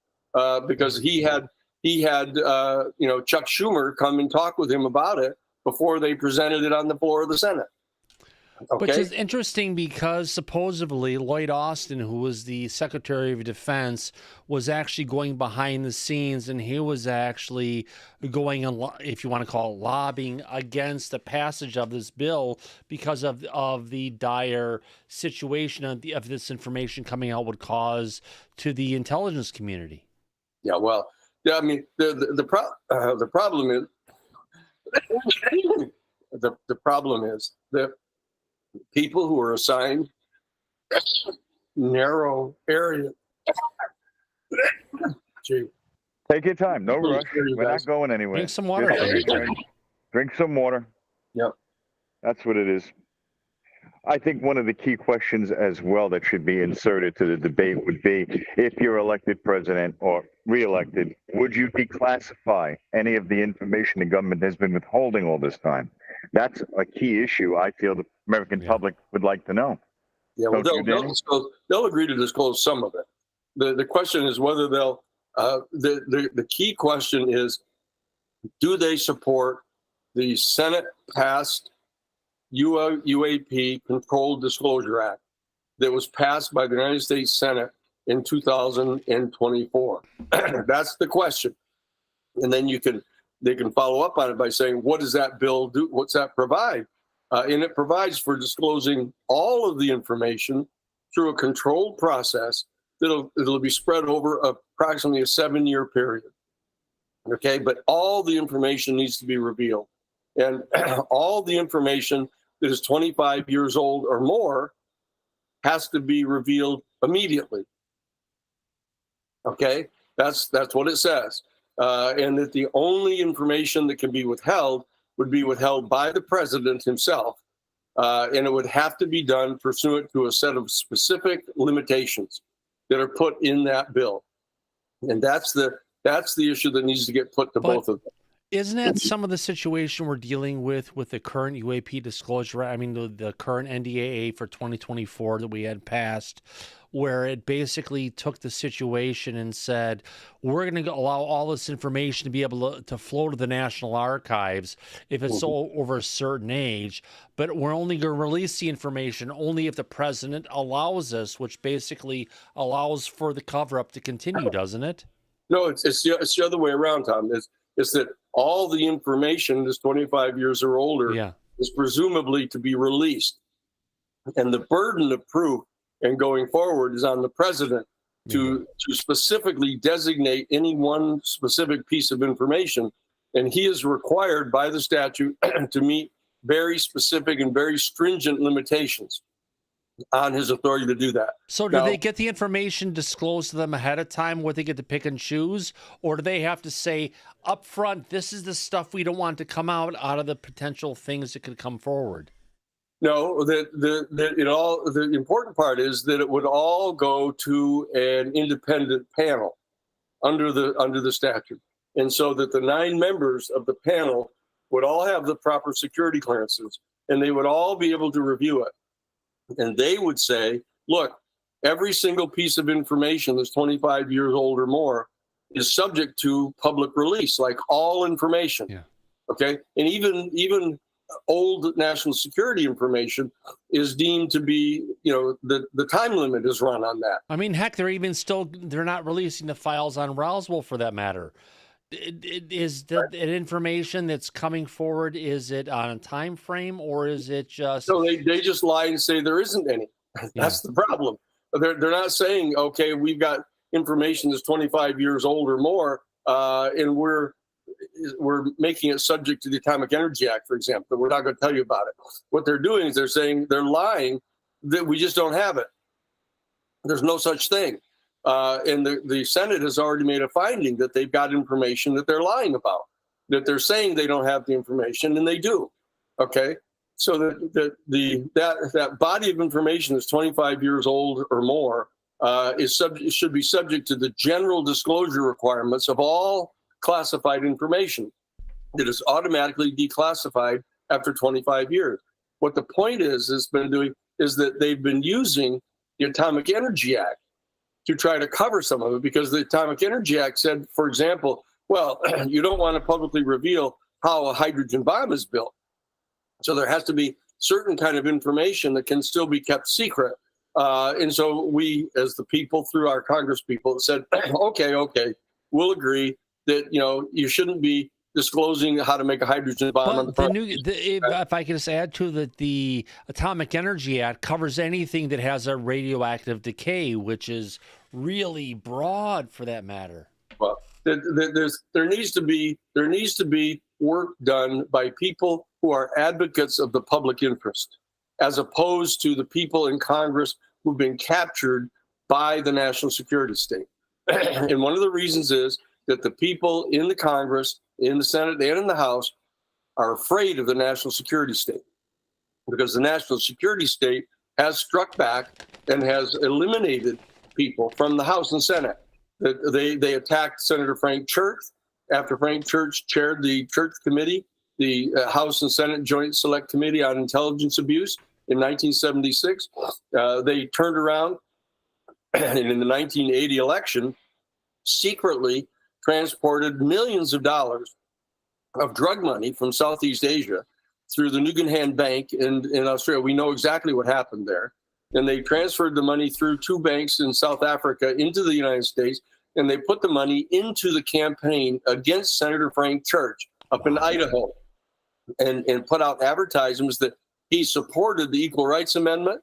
because he had Chuck Schumer come and talk with him about it before they presented it on the floor of the Senate. Okay. Which is interesting, because supposedly Lloyd Austin, who was the Secretary of Defense, was actually going behind the scenes, and he was actually going, if you want to call it lobbying, against the passage of this bill because of the dire situation of this information coming out would cause to the intelligence community. Yeah, well, yeah, I mean, the problem is the problem is that people who are assigned narrow area. Gee. Take your time. No rush. We're not going anywhere. Drink some water. Drink some water. Yep. That's what it is. I think one of the key questions as well that should be inserted to the debate would be, if you're elected president or reelected, would you declassify any of the information the government has been withholding all this time? That's a key issue I feel the American public would like to know. Yeah, well, they'll agree to disclose some of it. The question is whether they'll, the key question is, do they support the Senate passed UAP Controlled Disclosure Act that was passed by the United States Senate in 2024? That's the question. And then they can follow up on it by saying, what does that bill do? What's that provide? And it provides for disclosing all of the information through a controlled process it'll be spread over approximately a 7-year period. Okay, but all the information needs to be revealed. And all the information that is 25 years old or more has to be revealed immediately. Okay, that's what it says. And that the only information that can be withheld would be withheld by the president himself. And it would have to be done pursuant to a set of specific limitations that are put in that bill. And that's the issue that needs to get put to both of them. Isn't that some of the situation we're dealing with the current UAP disclosure? I mean, the current NDAA for 2024 that we had passed, where it basically took the situation and said, we're going to allow all this information to be able to flow to the National Archives if it's over a certain age, but we're only going to release the information only if the president allows us, which basically allows for the cover-up to continue, doesn't it? No, it's the other way around, Tom. It's that all the information that's 25 years or older is presumably to be released. And the burden of proof and going forward is on the president to specifically designate any one specific piece of information. And he is required by the statute to meet very specific and very stringent limitations on his authority to do that. So do they get the information disclosed to them ahead of time where they get to pick and choose? Or do they have to say up front, this is the stuff we don't want to come out of the potential things that could come forward? No, the important part is that it would all go to an independent panel under the statute. And so that the 9 members of the panel would all have the proper security clearances, and they would all be able to review it. And they would say, look, every single piece of information that's 25 years old or more is subject to public release, like all information. Yeah. Okay. And even old national security information is deemed to be, the time limit is run on that. I mean, heck, they're not releasing the files on Roswell for that matter. is the information that's coming forward, is it on a time frame, or is it just? So they just lie and say there isn't any. That's the problem. They're not saying, okay, we've got information that's 25 years old or more, and we're making it subject to the Atomic Energy Act, for example. We're not going to tell you about it. What they're doing is they're saying, they're lying that we just don't have it. There's no such thing. And the Senate has already made a finding that they've got information that they're lying about, that they're saying they don't have the information, and they do. Okay, so that body of information that's 25 years old or more should be subject to the general disclosure requirements of all classified information. It is automatically declassified after 25 years. What the point is that they've been using the Atomic Energy Act to try to cover some of it, because the Atomic Energy Act said, for example, well, you don't want to publicly reveal how a hydrogen bomb is built. So there has to be certain kind of information that can still be kept secret. And so we, as the people, through our Congress people, said, okay, we'll agree that, you shouldn't be disclosing how to make a hydrogen bomb on the front. If I could just add to that, the Atomic Energy Act covers anything that has a radioactive decay, which is really broad for that matter. Well, there needs to be work done by people who are advocates of the public interest, as opposed to the people in Congress who've been captured by the national security state. And one of the reasons is that the people in the Congress, in the Senate, and in the House are afraid of the national security state, because the national security state has struck back and has eliminated people from the House and Senate. They attacked Senator Frank Church after Frank Church chaired the Church Committee, the House and Senate Joint Select Committee on Intelligence Abuse in 1976. They turned around and in the 1980 election secretly transported millions of dollars of drug money from Southeast Asia through the Nugan Bank in Australia. We know exactly what happened there. And they transferred the money through two banks in South Africa into the United States, and they put the money into the campaign against Senator Frank Church up in Idaho, and put out advertisements that he supported the Equal Rights Amendment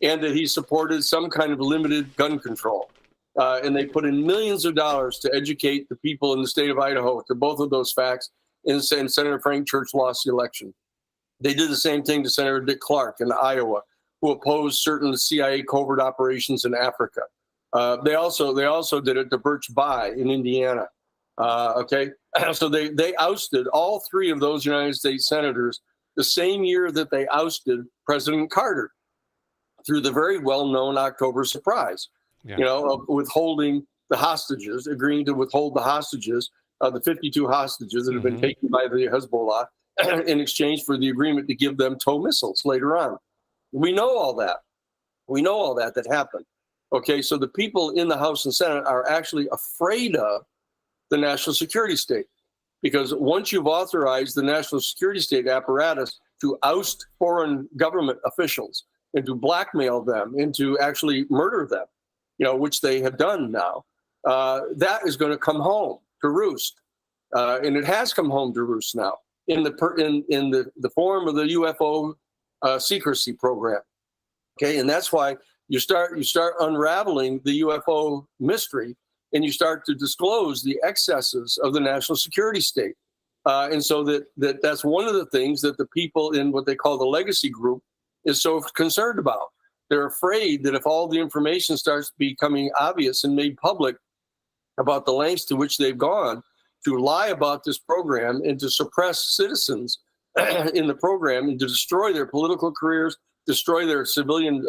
and that he supported some kind of limited gun control. And they put in millions of dollars to educate the people in the state of Idaho to both of those facts, and Senator Frank Church lost the election. They did the same thing to Senator Dick Clark in Iowa, who opposed certain CIA covert operations in Africa. They also did it to Birch Bayh in Indiana. So they ousted all three of those United States senators the same year that they ousted President Carter, through the very well-known October surprise. Of withholding the hostages, agreeing to withhold the hostages, the 52 hostages that have been taken by the Hezbollah, in exchange for the agreement to give them TOW missiles later on. We know all that. That happened. Okay, so the people in the House and Senate are actually afraid of the national security state, because once you've authorized the national security state apparatus to oust foreign government officials and to blackmail them and to actually murder them, which they have done now, that is going to come home to roost, and it has come home to roost now in the form of the UFO secrecy program. Okay, and that's why you start unraveling the UFO mystery, and you start to disclose the excesses of the national security state, and so that's one of the things that the people in what they call the legacy group is so concerned about. They're afraid that if all the information starts becoming obvious and made public about the lengths to which they've gone to lie about this program and to suppress citizens in the program and to destroy their political careers, destroy their civilian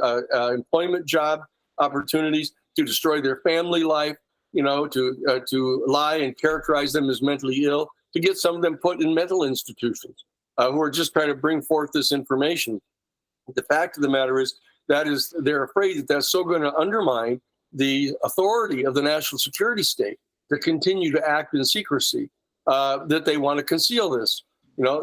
employment job opportunities, to destroy their family life, to lie and characterize them as mentally ill, to get some of them put in mental institutions who are just trying to bring forth this information. The fact of the matter is, they're afraid that that's so going to undermine the authority of the national security state to continue to act in secrecy, that they want to conceal this.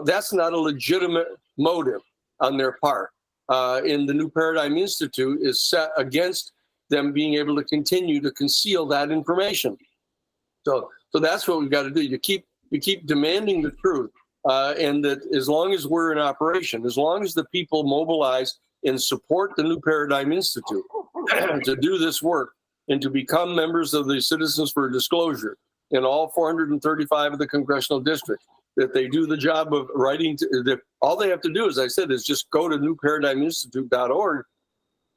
That's not a legitimate motive on their part. And the New Paradigm Institute is set against them being able to continue to conceal that information. So So that's what we've got to do. You keep demanding the truth, and that as long as we're in operation, as long as the people mobilize and support the New Paradigm Institute to do this work and to become members of the Citizens for Disclosure in all 435 of the congressional districts, that they do the job of writing. All they have to do, as I said, is just go to newparadigminstitute.org,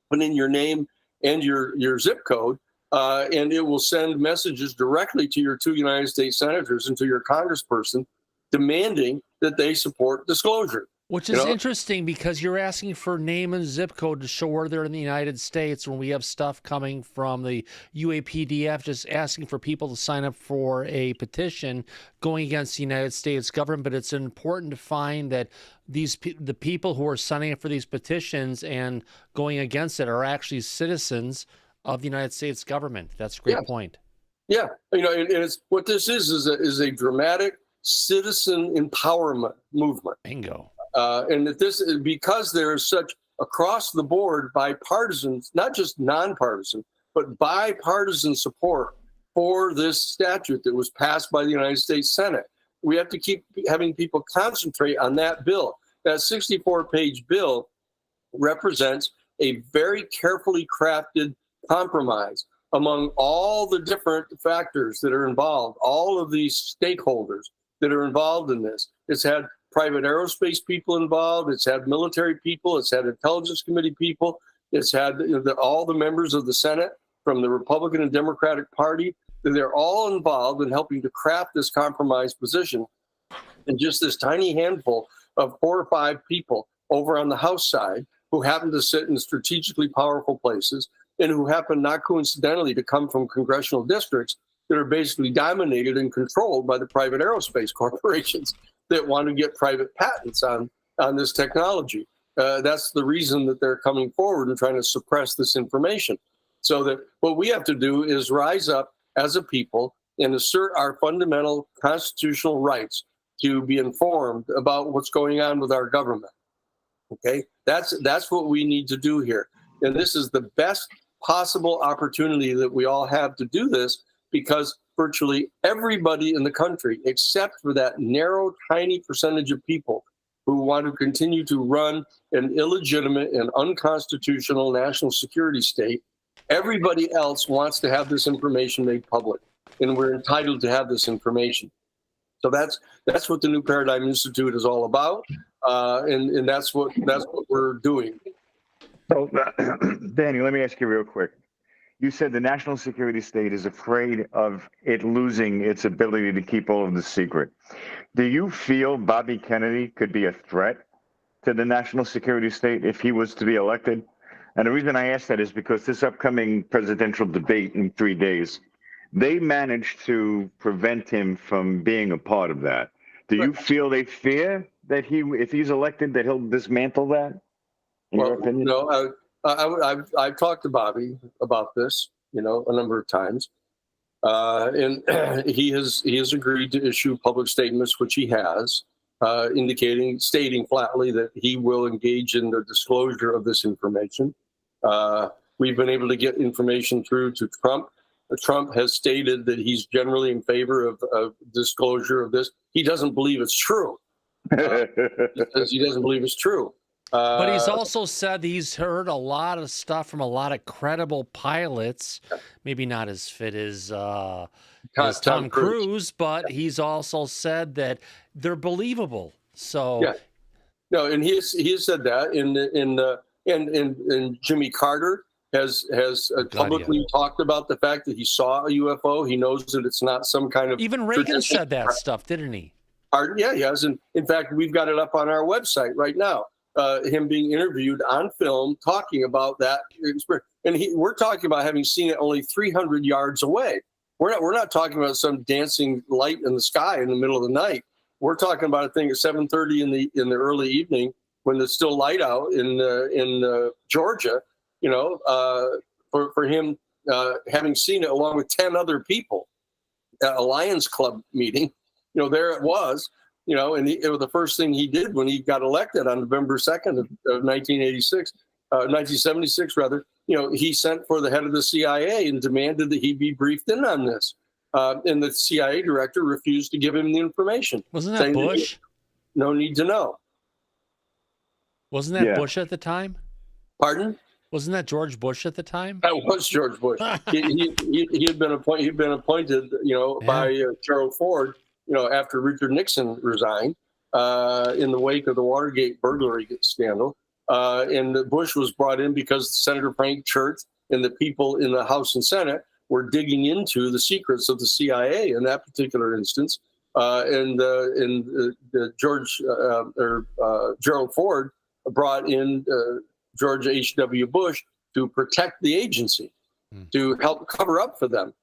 put in your name and your zip code, and it will send messages directly to your 2 United States senators and to your congressperson demanding that they support disclosure. Which is interesting, because you're asking for name and zip code to show where they're in the United States, when we have stuff coming from the UAPDF just asking for people to sign up for a petition going against the United States government. But it's important to find that the people who are signing up for these petitions and going against it are actually citizens of the United States government. That's a great point. Yeah, and it's what this is a dramatic citizen empowerment movement. Bingo. And that this is because there is such across the board bipartisan, not just nonpartisan, but bipartisan support for this statute that was passed by the United States Senate. We have to keep having people concentrate on that bill. That 64-page bill represents a very carefully crafted compromise among all the different factors that are involved, all of these stakeholders that are involved in this. It's had private aerospace people involved. It's had military people. It's had intelligence committee people. It's had all the members of the Senate from the Republican and Democratic Party. They're all involved in helping to craft this compromise position. And just this tiny handful of 4 or 5 people over on the House side who happen to sit in strategically powerful places and who happen, not coincidentally, to come from congressional districts that are basically dominated and controlled by the private aerospace corporations that want to get private patents on this technology. That's the reason that they're coming forward and trying to suppress this information. So that what we have to do is rise up as a people and assert our fundamental constitutional rights to be informed about what's going on with our government. Okay, that's what we need to do here. And this is the best possible opportunity that we all have to do this, because virtually everybody in the country, except for that narrow, tiny percentage of people who want to continue to run an illegitimate and unconstitutional national security state, everybody else wants to have this information made public, and we're entitled to have this information. So that's what the New Paradigm Institute is all about, and that's what we're doing. So, Danny, let me ask you real quick. You said the national security state is afraid of it losing its ability to keep all of this secret. Do you feel Bobby Kennedy could be a threat to the national security state if he was to be elected? And the reason I ask that is because this upcoming presidential debate in 3 days, they managed to prevent him from being a part of that. Do you feel they fear that if he's elected, that he'll dismantle that? In your opinion? No, I've talked to Bobby about this, a number of times, and he has agreed to issue public statements, which he has, stating flatly that he will engage in the disclosure of this information. We've been able to get information through to Trump. Trump has stated that he's generally in favor of disclosure of this. He doesn't believe it's true. Because he doesn't believe it's true. But he's also said he's heard a lot of stuff from a lot of credible pilots, maybe not as fit as Tom Cruise, but he's also said that they're believable. So yeah, no, and he has said that, and Jimmy Carter has publicly talked about the fact that he saw a UFO. He knows that it's not some kind of even Reagan said that stuff, didn't he? Yeah, he has, and in fact, we've got it up on our website right now. Him being interviewed on film talking about that experience. And we're talking about having seen it only 300 yards away. We're not talking about some dancing light in the sky in the middle of the night. We're talking about a thing at 7:30 in the early evening when it's still light out in Georgia, for him having seen it along with 10 other people at a Lions Club meeting. There it was. And it was the first thing he did when he got elected on November 2nd of 1976, rather. He sent for the head of the CIA and demanded that he be briefed in on this. And the CIA director refused to give him the information. Wasn't that Bush? No need to know. Wasn't that Bush at the time? Pardon? Wasn't that George Bush at the time? That was George Bush. he had been appointed. He'd been appointed, by Gerald Ford, after Richard Nixon resigned in the wake of the Watergate burglary scandal. And Bush was brought in because Senator Frank Church and the people in the House and Senate were digging into the secrets of the CIA in that particular instance. Gerald Ford brought in George H.W. Bush to protect the agency, to help cover up for them.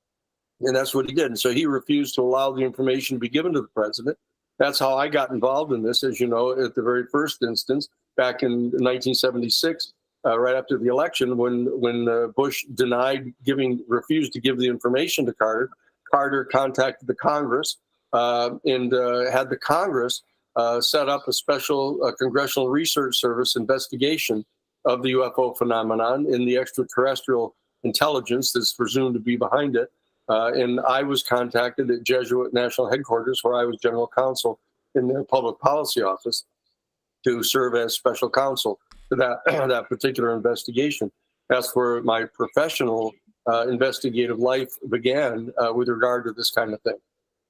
And that's what he did. And so he refused to allow the information to be given to the president. That's how I got involved in this, as you know, at the very first instance, back in 1976, right after the election, when Bush refused to give the information to Carter. Carter contacted the Congress and had the Congress set up a special Congressional Research Service investigation of the UFO phenomenon and the extraterrestrial intelligence that's presumed to be behind it. And I was contacted at Jesuit National Headquarters, where I was general counsel in their public policy office, to serve as special counsel to that particular investigation. That's where my professional investigative life began with regard to this kind of thing.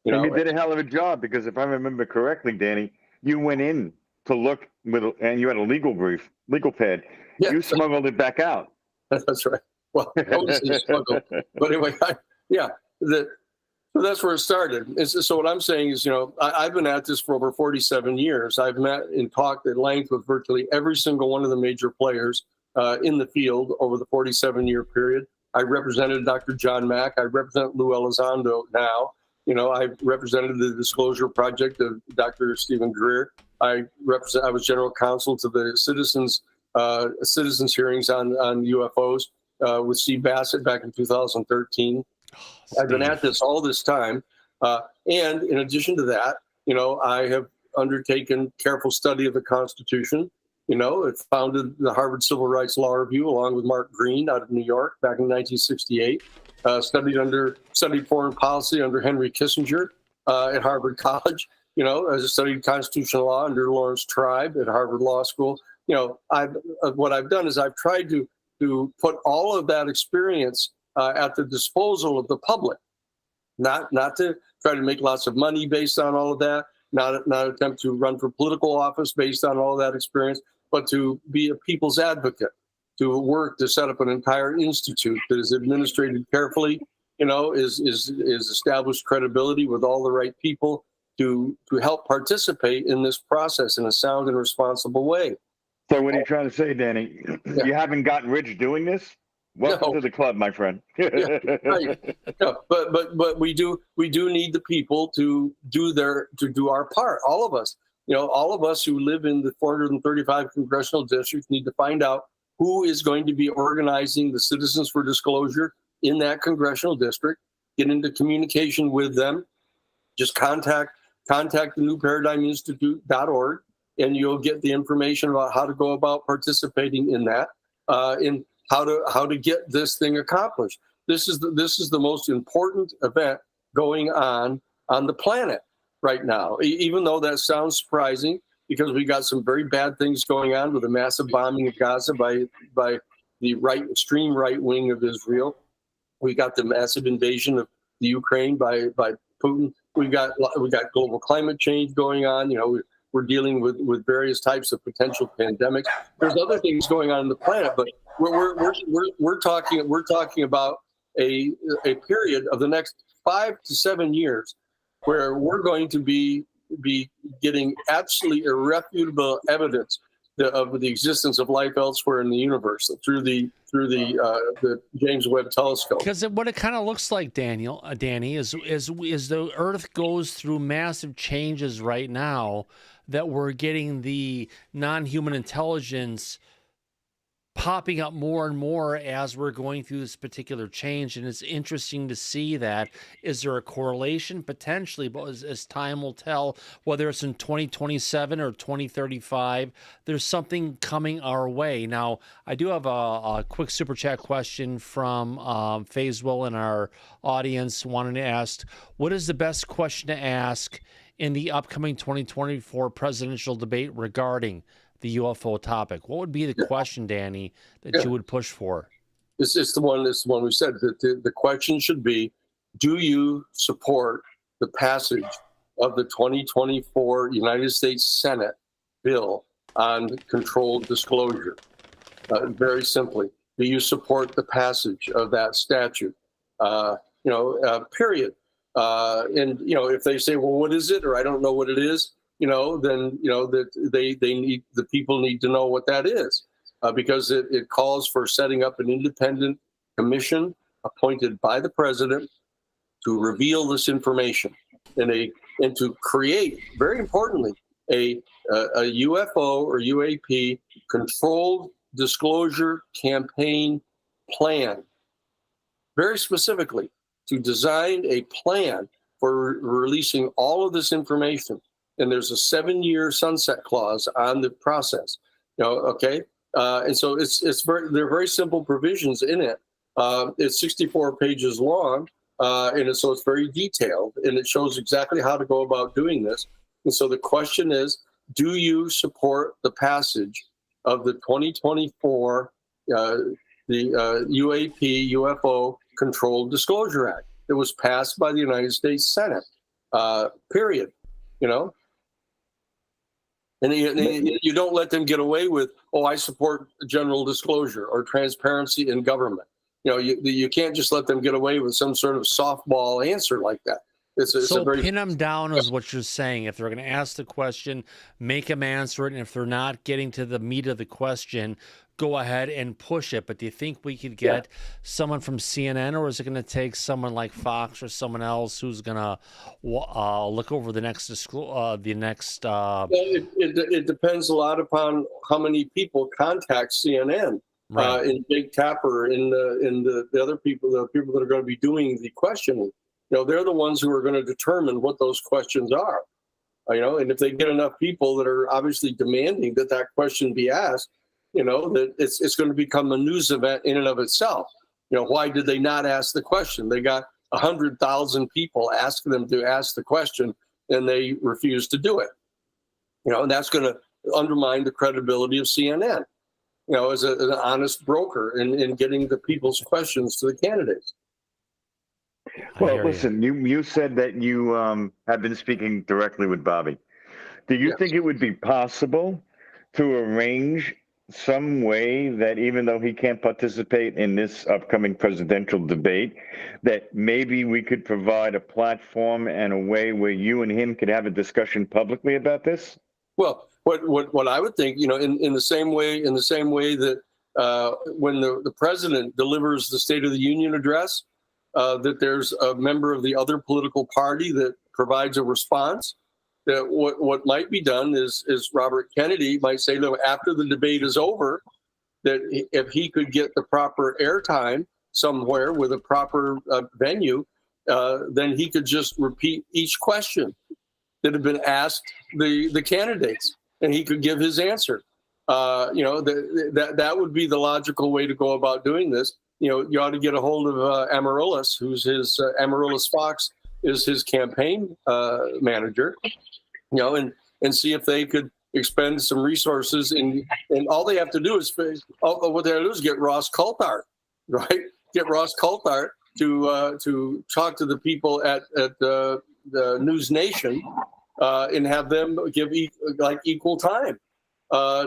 And you did a hell of a job, because if I remember correctly, Danny, you went in to look and you had a legal pad. Yeah, you smuggled it back out. That's right. Well, obviously smuggled. But anyway, so that's where it started. So what I'm saying is, I've been at this for over 47 years. I've met and talked at length with virtually every single one of the major players in the field over the 47-year period. I represented Dr. John Mack. I represent Lou Elizondo now. I represented the Disclosure Project of Dr. Stephen Greer. I was general counsel to the citizens hearings on UFOs with Steve Bassett back in 2013. I've been at this all this time. And in addition to that, I have undertaken careful study of the Constitution. It founded the Harvard Civil Rights Law Review along with Mark Green out of New York back in 1968. Studied foreign policy under Henry Kissinger at Harvard College. I studied constitutional law under Lawrence Tribe at Harvard Law School. What I've done is I've tried to put all of that experience at the disposal of the public, not to try to make lots of money based on all of that, not attempt to run for political office based on all that experience, but to be a people's advocate, to work to set up an entire institute that is administrated carefully, is established credibility with all the right people to help participate in this process in a sound and responsible way. So what are you trying to say, Danny? Yeah. You haven't gotten rich doing this? Welcome to the club, my friend. Yeah, right. No, but we do need the people to do our part. All of us, all of us who live in the 435 congressional districts need to find out who is going to be organizing the Citizens for Disclosure in that congressional district. Get into communication with them. Just contact the newparadigminstitute.org, and you'll get the information about how to go about participating in that, in how to get this thing accomplished. This is the most important event going on the planet right now. Even though that sounds surprising, because we got some very bad things going on with the massive bombing of Gaza by the extreme right wing of Israel. We got the massive invasion of the Ukraine by Putin. We got global climate change going on. We're dealing with various types of potential pandemics. There's other things going on the planet, but we're talking about a period of the next 5 to 7 years where we're going to be getting absolutely irrefutable evidence of the existence of life elsewhere in the universe through the James Webb Telescope. Because what it kind of looks like, Danny, is the Earth goes through massive changes right now, that we're getting the non-human intelligence popping up more and more as we're going through this particular change. And it's interesting to see that. Is there a correlation? Potentially, but as time will tell, whether it's in 2027 or 2035, there's something coming our way. Now, I do have a quick super chat question from Faiswell in our audience, wanting to ask, what is the best question to ask in the upcoming 2024 presidential debate regarding the UFO topic? What would be the question, Danny, that you would push for? It's the one we said that the question should be, do you support the passage of the 2024 United States Senate bill on controlled disclosure? Very simply, do you support the passage of that statute? Period. And if they say, well, what is it? Or I don't know what it is. Then that the people need to know what that is, because it calls for setting up an independent commission appointed by the president to reveal this information and to create, very importantly, a UFO or UAP controlled disclosure campaign plan, very specifically to design a plan for releasing all of this information. And there's a 7-year sunset clause on the process. Okay, and so there are very simple provisions in it. It's 64 pages long, and so it's very detailed, and it shows exactly how to go about doing this. And so the question is, do you support the passage of the 2024 the UAP UFO Controlled Disclosure Act? It was passed by the United States Senate. Period. And you don't let them get away with, oh, I support general disclosure or transparency in government. You can't just let them get away with some sort of softball answer like that. So pin them down is what you're saying. If they're going to ask the question, make them answer it. And if they're not getting to the meat of the question, go ahead and push it. But do you think we could get someone from CNN, or is it going to take someone like Fox or someone else who's going to look over the next It depends a lot upon how many people contact CNN, Right. And Jake Tapper, and the other people, the people that are going to be doing the questioning. They're the ones who are going to determine what those questions are. And if they get enough people that are obviously demanding that question be asked, that it's going to become a news event in and of itself. Why did they not ask the question? They got 100,000 people asking them to ask the question, and they refuse to do it. And that's going to undermine the credibility of CNN, as an honest broker in getting the people's questions to the candidates. Well, listen, you said that you have been speaking directly with Bobby. Do you think it would be possible to arrange some way that, even though he can't participate in this upcoming presidential debate, that maybe we could provide a platform and a way where you and him could have a discussion publicly about this? Well, what I would think, in the same way that when the president delivers the State of the Union address, that there's a member of the other political party that provides a response. That what might be done is Robert Kennedy might say, though, after the debate is over, that if he could get the proper airtime somewhere with a proper venue, then he could just repeat each question that had been asked the candidates, and he could give his answer. That would be the logical way to go about doing this. You ought to get a hold of Amaryllis, who's his Amaryllis Fox is his campaign manager, and see if they could expend some resources. And all they have to do is what they have to do is get Ross Coulthart, right? Get Ross Coulthart to talk to the people at the News Nation and have them give equal time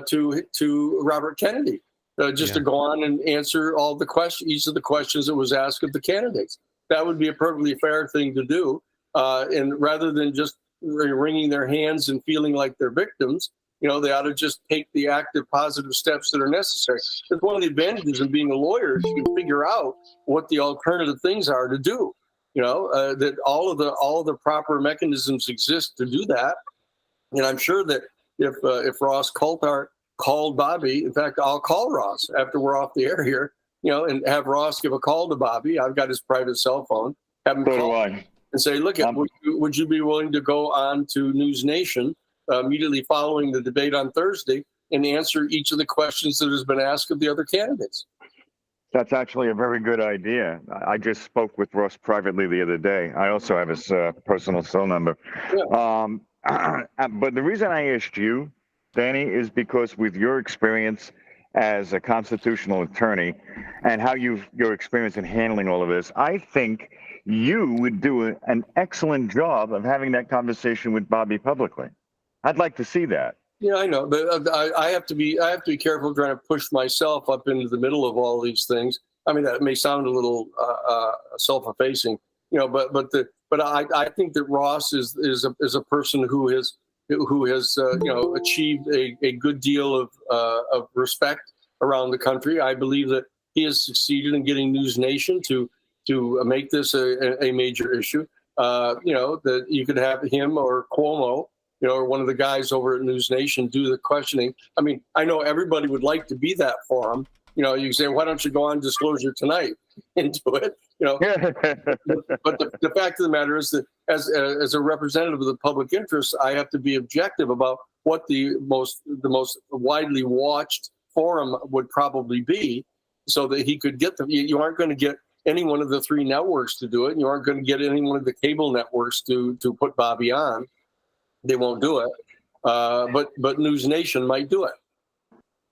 to Robert Kennedy. To go on and answer all the questions, each of the questions that was asked of the candidates. That would be a perfectly fair thing to do. And rather than just wringing their hands and feeling like they're victims, they ought to just take the active, positive steps that are necessary. That's one of the advantages of being a lawyer is you can figure out what the alternative things are to do. That all of the proper mechanisms exist to do that. And I'm sure that if Ross Coulthart called Bobby. In fact, I'll call Ross after we're off the air here, and have Ross give a call to Bobby. I've got his private cell phone. Have him call and say, look, would you be willing to go on to News Nation immediately following the debate on Thursday and answer each of the questions that has been asked of the other candidates? That's actually a very good idea. I just spoke with Ross privately the other day. I also have his personal cell number. Yeah. But the reason I asked you, Danny, is because with your experience as a constitutional attorney and how your experience in handling all of this, I think you would do an excellent job of having that conversation with Bobby publicly. I'd like to see that. Yeah, I know, but I have to be careful trying to push myself up into the middle of all these things. I mean, that may sound a little self-effacing, but I think that Ross is a person who has achieved a good deal of respect around the country. I believe that he has succeeded in getting News Nation to make this a major issue. That you could have him or Cuomo, or one of the guys over at News Nation do the questioning. I mean, I know everybody would like to be that forum. You can say, why don't you go on Disclosure tonight and do it? But the fact of the matter is that as a representative of the public interest, I have to be objective about what the most widely watched forum would probably be, so that he could get you aren't going to get any one of the three networks to do it. And you aren't going to get any one of the cable networks to put Bobby on. They won't do it. But News Nation might do it.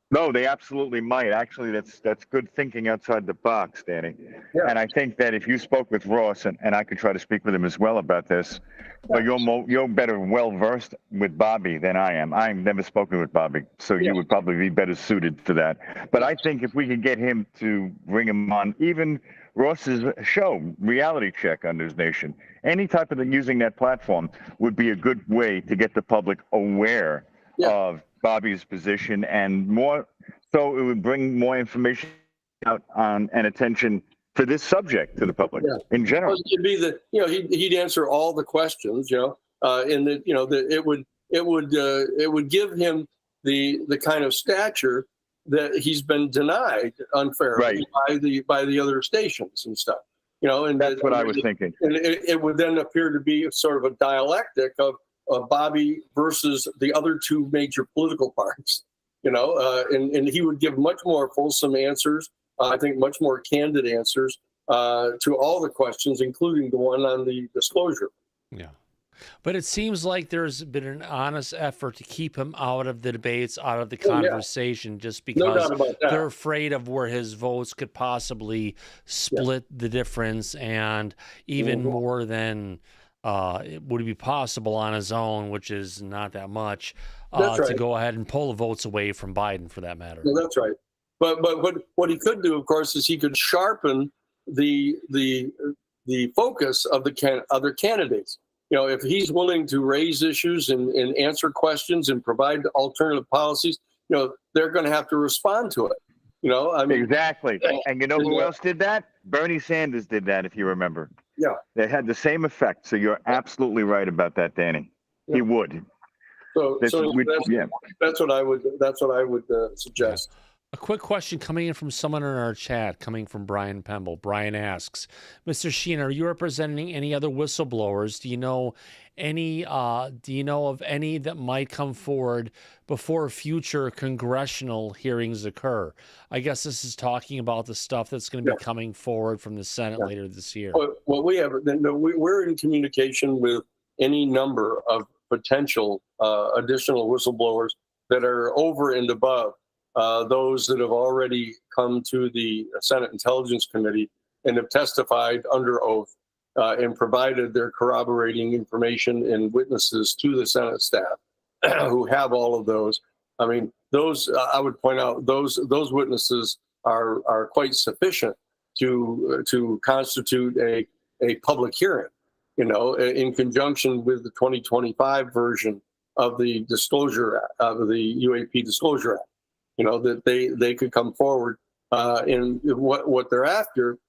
No, they absolutely might. Actually, that's good thinking outside the box, Danny. Yeah. And I think that if you spoke with Ross, and I could try to speak with him as well about this, but you're better well-versed with Bobby than I am. I've never spoken with Bobby, so you would probably be better suited for that. But I think if we could get him to bring him on, even Ross's show, Reality Check on News Nation, any type of using that platform would be a good way to get the public aware of Bobby's position, and more so it would bring more information out on and attention to this subject to the public in general. Well, it'd be that he'd answer all the questions, and that it would give him the kind of stature that he's been denied unfairly by the other stations and stuff. And that's what I was thinking. And it would then appear to be sort of a dialectic of Bobby versus the other two major political parties, and he would give much more fulsome answers. I think much more candid answers to all the questions, including the one on the disclosure. Yeah. But it seems like there's been an honest effort to keep him out of the debates, out of the conversation, just because they're afraid of where his votes could possibly split the difference, and even more than it would be possible on his own, which is not that much, to go ahead and pull the votes away from Biden, for that matter. No, that's right. But what he could do, of course, is he could sharpen the focus of the other candidates. If he's willing to raise issues and answer questions and provide alternative policies, they're going to have to respond to it. I mean, exactly. And who else did that? Bernie Sanders did that, if you remember. Yeah, they had the same effect. So you're absolutely right about that, Danny. Yeah. He would. So that's what I would suggest. Yeah. A quick question coming in from someone in our chat, coming from Brian Pemble. Brian asks, Mr. Sheehan, are you representing any other whistleblowers? Do you know of any that might come forward before future congressional hearings occur? I guess this is talking about the stuff that's going to be coming forward from the Senate later this year. Well, we're in communication with any number of potential additional whistleblowers that are over and above those that have already come to the Senate Intelligence Committee and have testified under oath and provided their corroborating information and witnesses to the Senate staff who have all of those. I mean, those I would point out those witnesses are quite sufficient to constitute a public hearing, in conjunction with the 2025 version of the Disclosure of the UAP Disclosure Act. That they could come forward and what they're after,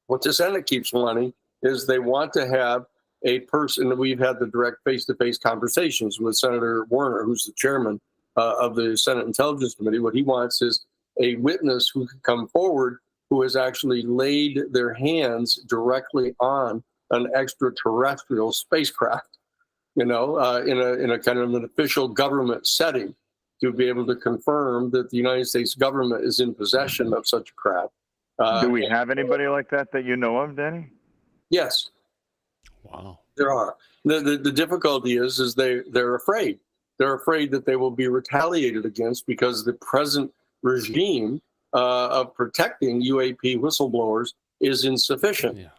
what the Senate keeps wanting is they want to have a person. We've had the direct face-to-face conversations with Senator Warner, who's the chairman of the Senate Intelligence Committee. What he wants is a witness who can come forward who has actually laid their hands directly on an extraterrestrial spacecraft, in a kind of an official government setting, to be able to confirm that the United States government is in possession of such a craft. Do we have anybody like that you know of, Danny? Yes. Wow. There are. The difficulty is they're afraid. They're afraid that they will be retaliated against because the present regime of protecting UAP whistleblowers is insufficient. Yeah.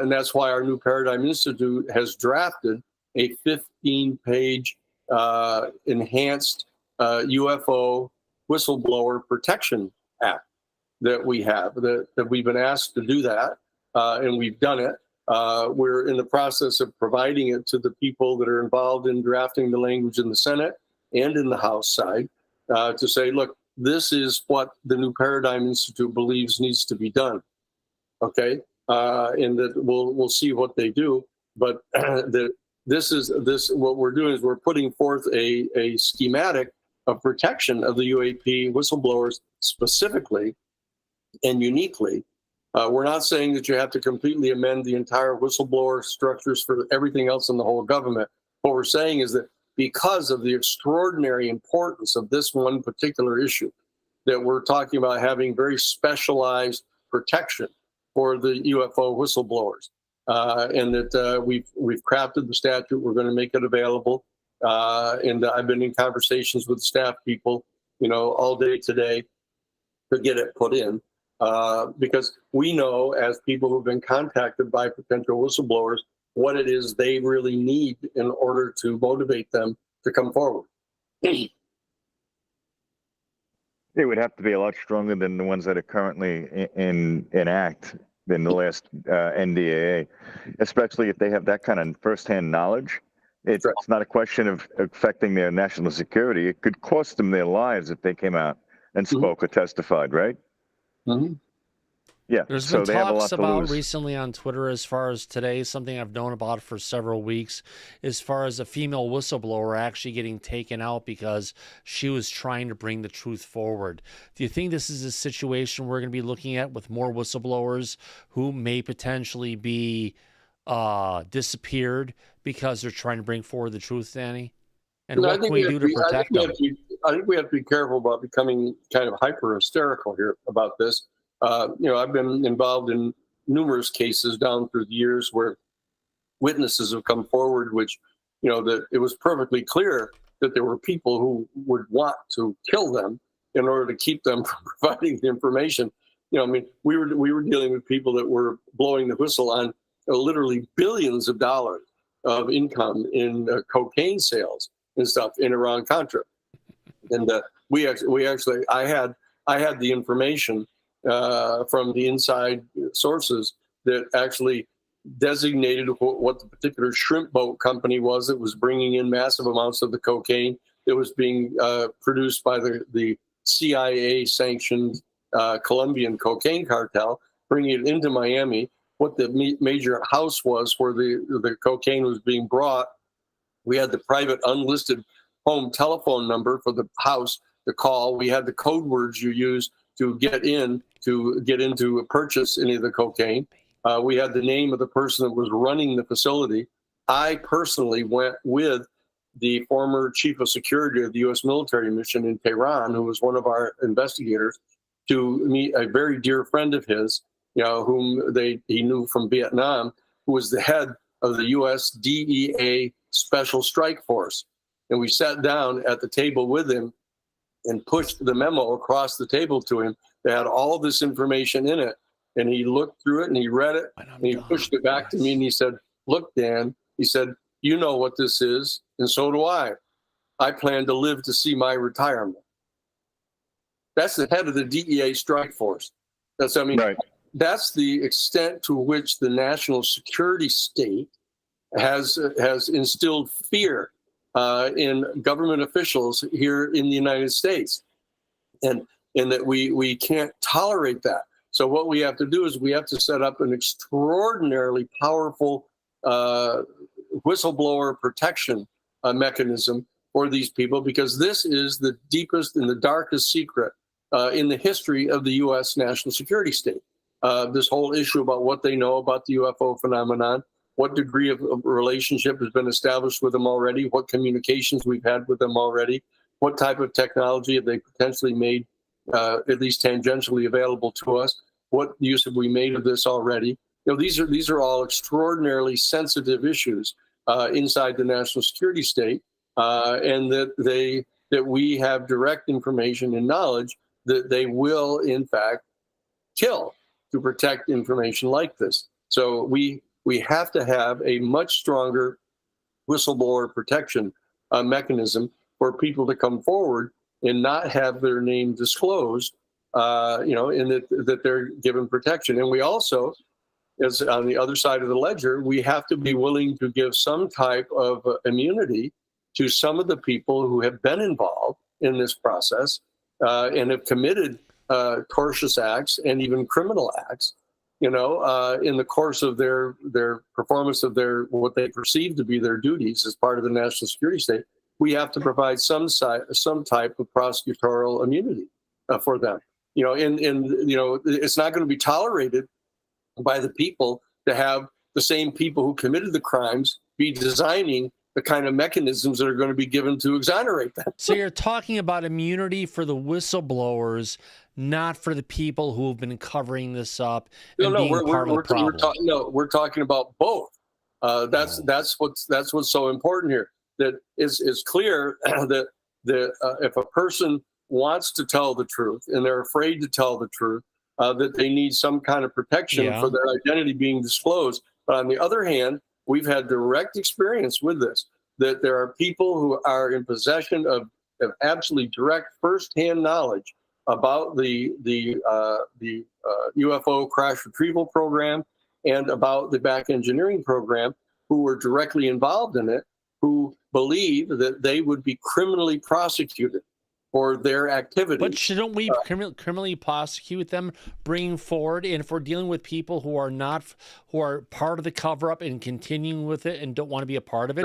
And that's why our New Paradigm Institute has drafted a 15-page enhanced UFO whistleblower protection act that we have, that we've been asked to do that, and we've done it. We're in the process of providing it to the people that are involved in drafting the language in the Senate and in the House side to say, look, this is what the New Paradigm Institute believes needs to be done. Okay, and that we'll see what they do, but what we're doing is we're putting forth a schematic of protection of the UAP whistleblowers specifically and uniquely. We're not saying that you have to completely amend the entire whistleblower structures for everything else in the whole government. What we're saying is that because of the extraordinary importance of this one particular issue, that we're talking about having very specialized protection for the UFO whistleblowers, and that we've crafted the statute. We're going to make it available, and I've been in conversations with staff people, all day today to get it put in. Because we know, as people who've been contacted by potential whistleblowers, what it is they really need in order to motivate them to come forward. It would have to be a lot stronger than the ones that are currently in act in the last NDAA, especially if they have that kind of firsthand knowledge. It's not a question of affecting their national security. It could cost them their lives if they came out and spoke or testified, right? Mm-hmm. Yeah. There's been they have a lot talks to about lose. recently on Twitter, as far as today, something I've known about for several weeks, as far as a female whistleblower actually getting taken out because she was trying to bring the truth forward. Do you think this is a situation we're going to be looking at with more whistleblowers who may potentially be disappeared because they're trying to bring forward the truth, Danny? And what can we do to protect them? I think we have to be careful about becoming kind of hyper hysterical here about this. I've been involved in numerous cases down through the years where witnesses have come forward, which, that it was perfectly clear that there were people who would want to kill them in order to keep them from providing the information. We were dealing with people that were blowing the whistle on literally billions of dollars of income in cocaine sales and stuff in Iran-Contra. And I had the information from the inside sources that actually designated what the particular shrimp boat company was that was bringing in massive amounts of the cocaine that was being produced by the CIA-sanctioned Colombian cocaine cartel, bringing it into Miami, what the major house was where the cocaine was being brought. We had the private unlisted home telephone number for the house to call. We had the code words you use to get into purchase any of the cocaine. We had the name of the person that was running the facility. I personally went with the former chief of security of the U.S. military mission in Tehran, who was one of our investigators, to meet a very dear friend of his, whom he knew from Vietnam, who was the head of the U.S. DEA Special Strike Force. And we sat down at the table with him and pushed the memo across the table to him. They had all this information in it. And he looked through it and he read it and he pushed it back to me and he said, "Look, Dan," he said, "you know what this is, and so do I. I plan to live to see my retirement." That's the head of the DEA strike force. Right. That's the extent to which the national security state has instilled fear in government officials here in the United States, and that we can't tolerate that. So what we have to do is we have to set up an extraordinarily powerful whistleblower protection mechanism for these people, because this is the deepest and the darkest secret in the history of the U.S. national security state. This whole issue about what they know about the UFO phenomenon, what degree of relationship has been established with them already, what communications we've had with them already, what type of technology have they potentially made at least tangentially available to us, what use have we made of this already. These are all extraordinarily sensitive issues inside the national security state, and that we have direct information and knowledge that they will in fact kill to protect information like this. So we have to have a much stronger whistleblower protection mechanism for people to come forward and not have their name disclosed, and that they're given protection. And we also, as on the other side of the ledger, we have to be willing to give some type of immunity to some of the people who have been involved in this process and have committed tortious acts and even criminal acts, in the course of their performance of what they perceive to be their duties as part of the national security state. We have to provide some type of prosecutorial immunity for them. It's not going to be tolerated by the people to have the same people who committed the crimes be designing the kind of mechanisms that are going to be given to exonerate them. So you're talking about immunity for the whistleblowers, not for the people who have been covering this up and being part of the problem. We're talking about both. That's what's so important here. That is clear that if a person wants to tell the truth and they're afraid to tell the truth, that they need some kind of protection for their identity being disclosed. But on the other hand, we've had direct experience with this, that there are people who are in possession of absolutely direct firsthand knowledge about the UFO crash retrieval program and about the back engineering program, who were directly involved in it, who believe that they would be criminally prosecuted for their activity. But shouldn't we criminally prosecute them, bringing forward? And if we're dealing with people who are part of the cover-up and continuing with it and don't want to be a part of it,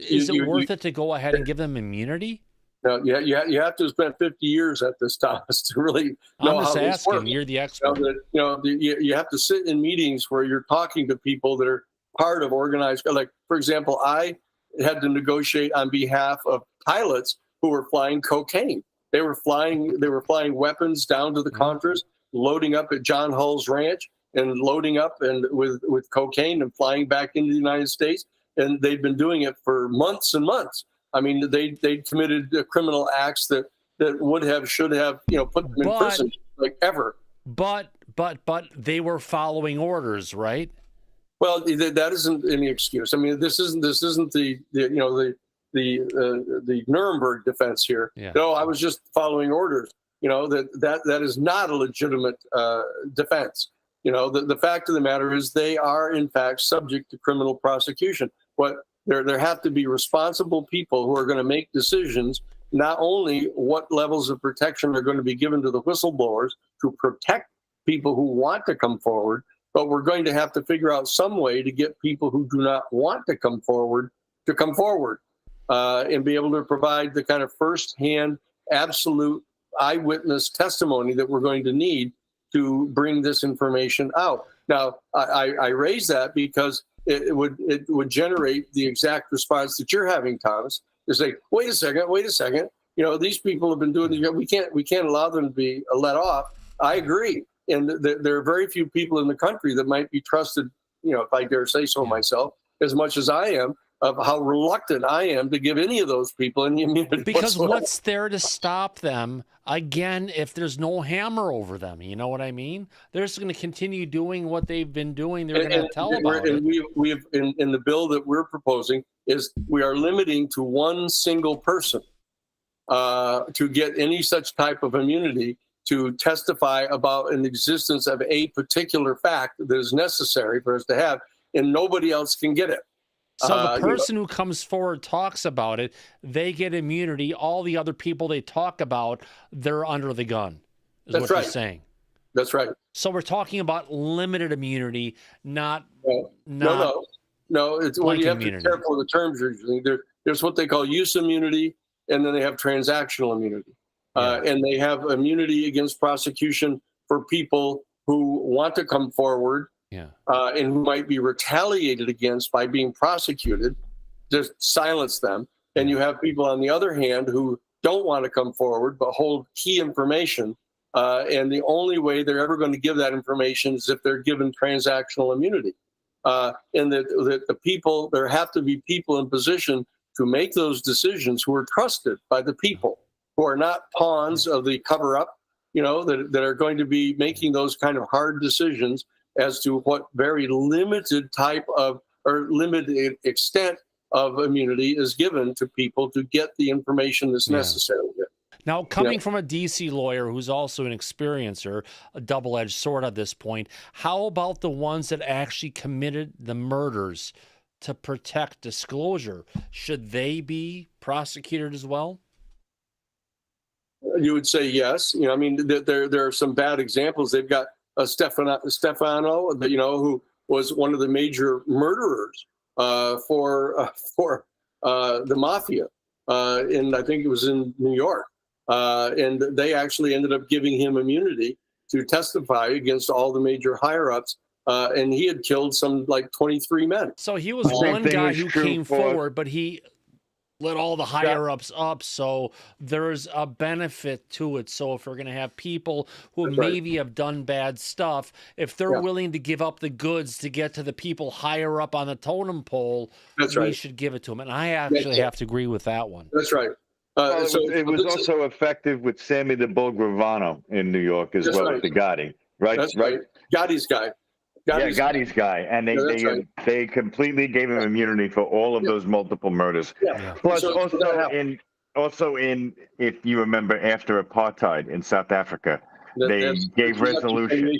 is it worth it to go ahead and give them immunity? No, you have to spend 50 years at this, Thomas, to really know how this works. You're the expert. You have to sit in meetings where you're talking to people that are part of organized. Like, for example, I had to negotiate on behalf of pilots who were flying cocaine. They were flying weapons down to the Contras, loading up at John Hull's ranch and loading up and with cocaine and flying back into the United States. And they'd been doing it for months and months. I mean, they committed criminal acts that should have put them in prison like ever. But they were following orders, right? Well, that isn't any excuse. I mean, this isn't the Nuremberg defense here. Yeah. No, I was just following orders. That is not a legitimate defense. The fact of the matter is they are in fact subject to criminal prosecution. But there have to be responsible people who are going to make decisions, not only what levels of protection are going to be given to the whistleblowers to protect people who want to come forward, but we're going to have to figure out some way to get people who do not want to come forward and be able to provide the kind of firsthand, absolute eyewitness testimony that we're going to need to bring this information out. Now, I raise that because it would generate the exact response that you're having, Thomas. To say, wait a second. These people have been doing we can't allow them to be let off. I agree, and there are very few people in the country that might be trusted. If I dare say so myself, as much as I am, of how reluctant I am to give any of those people any immunity. Because whatsoever. What's there to stop them, again, if there's no hammer over them? You know what I mean? They're just going to continue doing what they've been doing. They're going to tell about it. We have in the bill that we're proposing is we are limiting to one single person to get any such type of immunity to testify about an existence of a particular fact that is necessary for us to have, and nobody else can get it. So the person who comes forward talks about it, they get immunity. All the other people they talk about, they're under the gun, is what you're saying. That's right. So we're talking about limited immunity, not No. It's, well, you have to be careful with the terms you're using. There's what they call use immunity, and then they have transactional immunity. And they have immunity against prosecution for people who want to come forward and who might be retaliated against by being prosecuted, just silence them. And you have people on the other hand who don't want to come forward but hold key information. And the only way they're ever going to give that information is if they're given transactional immunity. And that the people, there have to be people in position to make those decisions who are trusted by the people, who are not pawns of the cover-up, that are going to be making those kind of hard decisions as to what very limited type of or limited extent of immunity is given to people to get the information that's necessary. Now, coming from a DC lawyer who's also an experiencer, a double-edged sword at this point, how about the ones that actually committed the murders to protect disclosure? Should they be prosecuted as well? You would say yes. I mean, there are some bad examples. They've got Stefano, who was one of the major murderers for the mafia, and I think it was in New York. And they actually ended up giving him immunity to testify against all the major higher-ups, and he had killed some 23 men. So he was one guy who came forward, but he let all the higher-ups up, so there's a benefit to it. So if we're going to have people who maybe have done bad stuff, if they're willing to give up the goods to get to the people higher up on the totem pole, we should give it to them. And I actually have to agree with that one. That's right. It was also effective with Sammy the Bull Gravano in New York as well as the Gotti, right? That's right. Gotti's guy. Gotti's guy. And they completely gave him immunity for all of those multiple murders. Plus, also in, if you remember, after apartheid in South Africa, they gave resolution.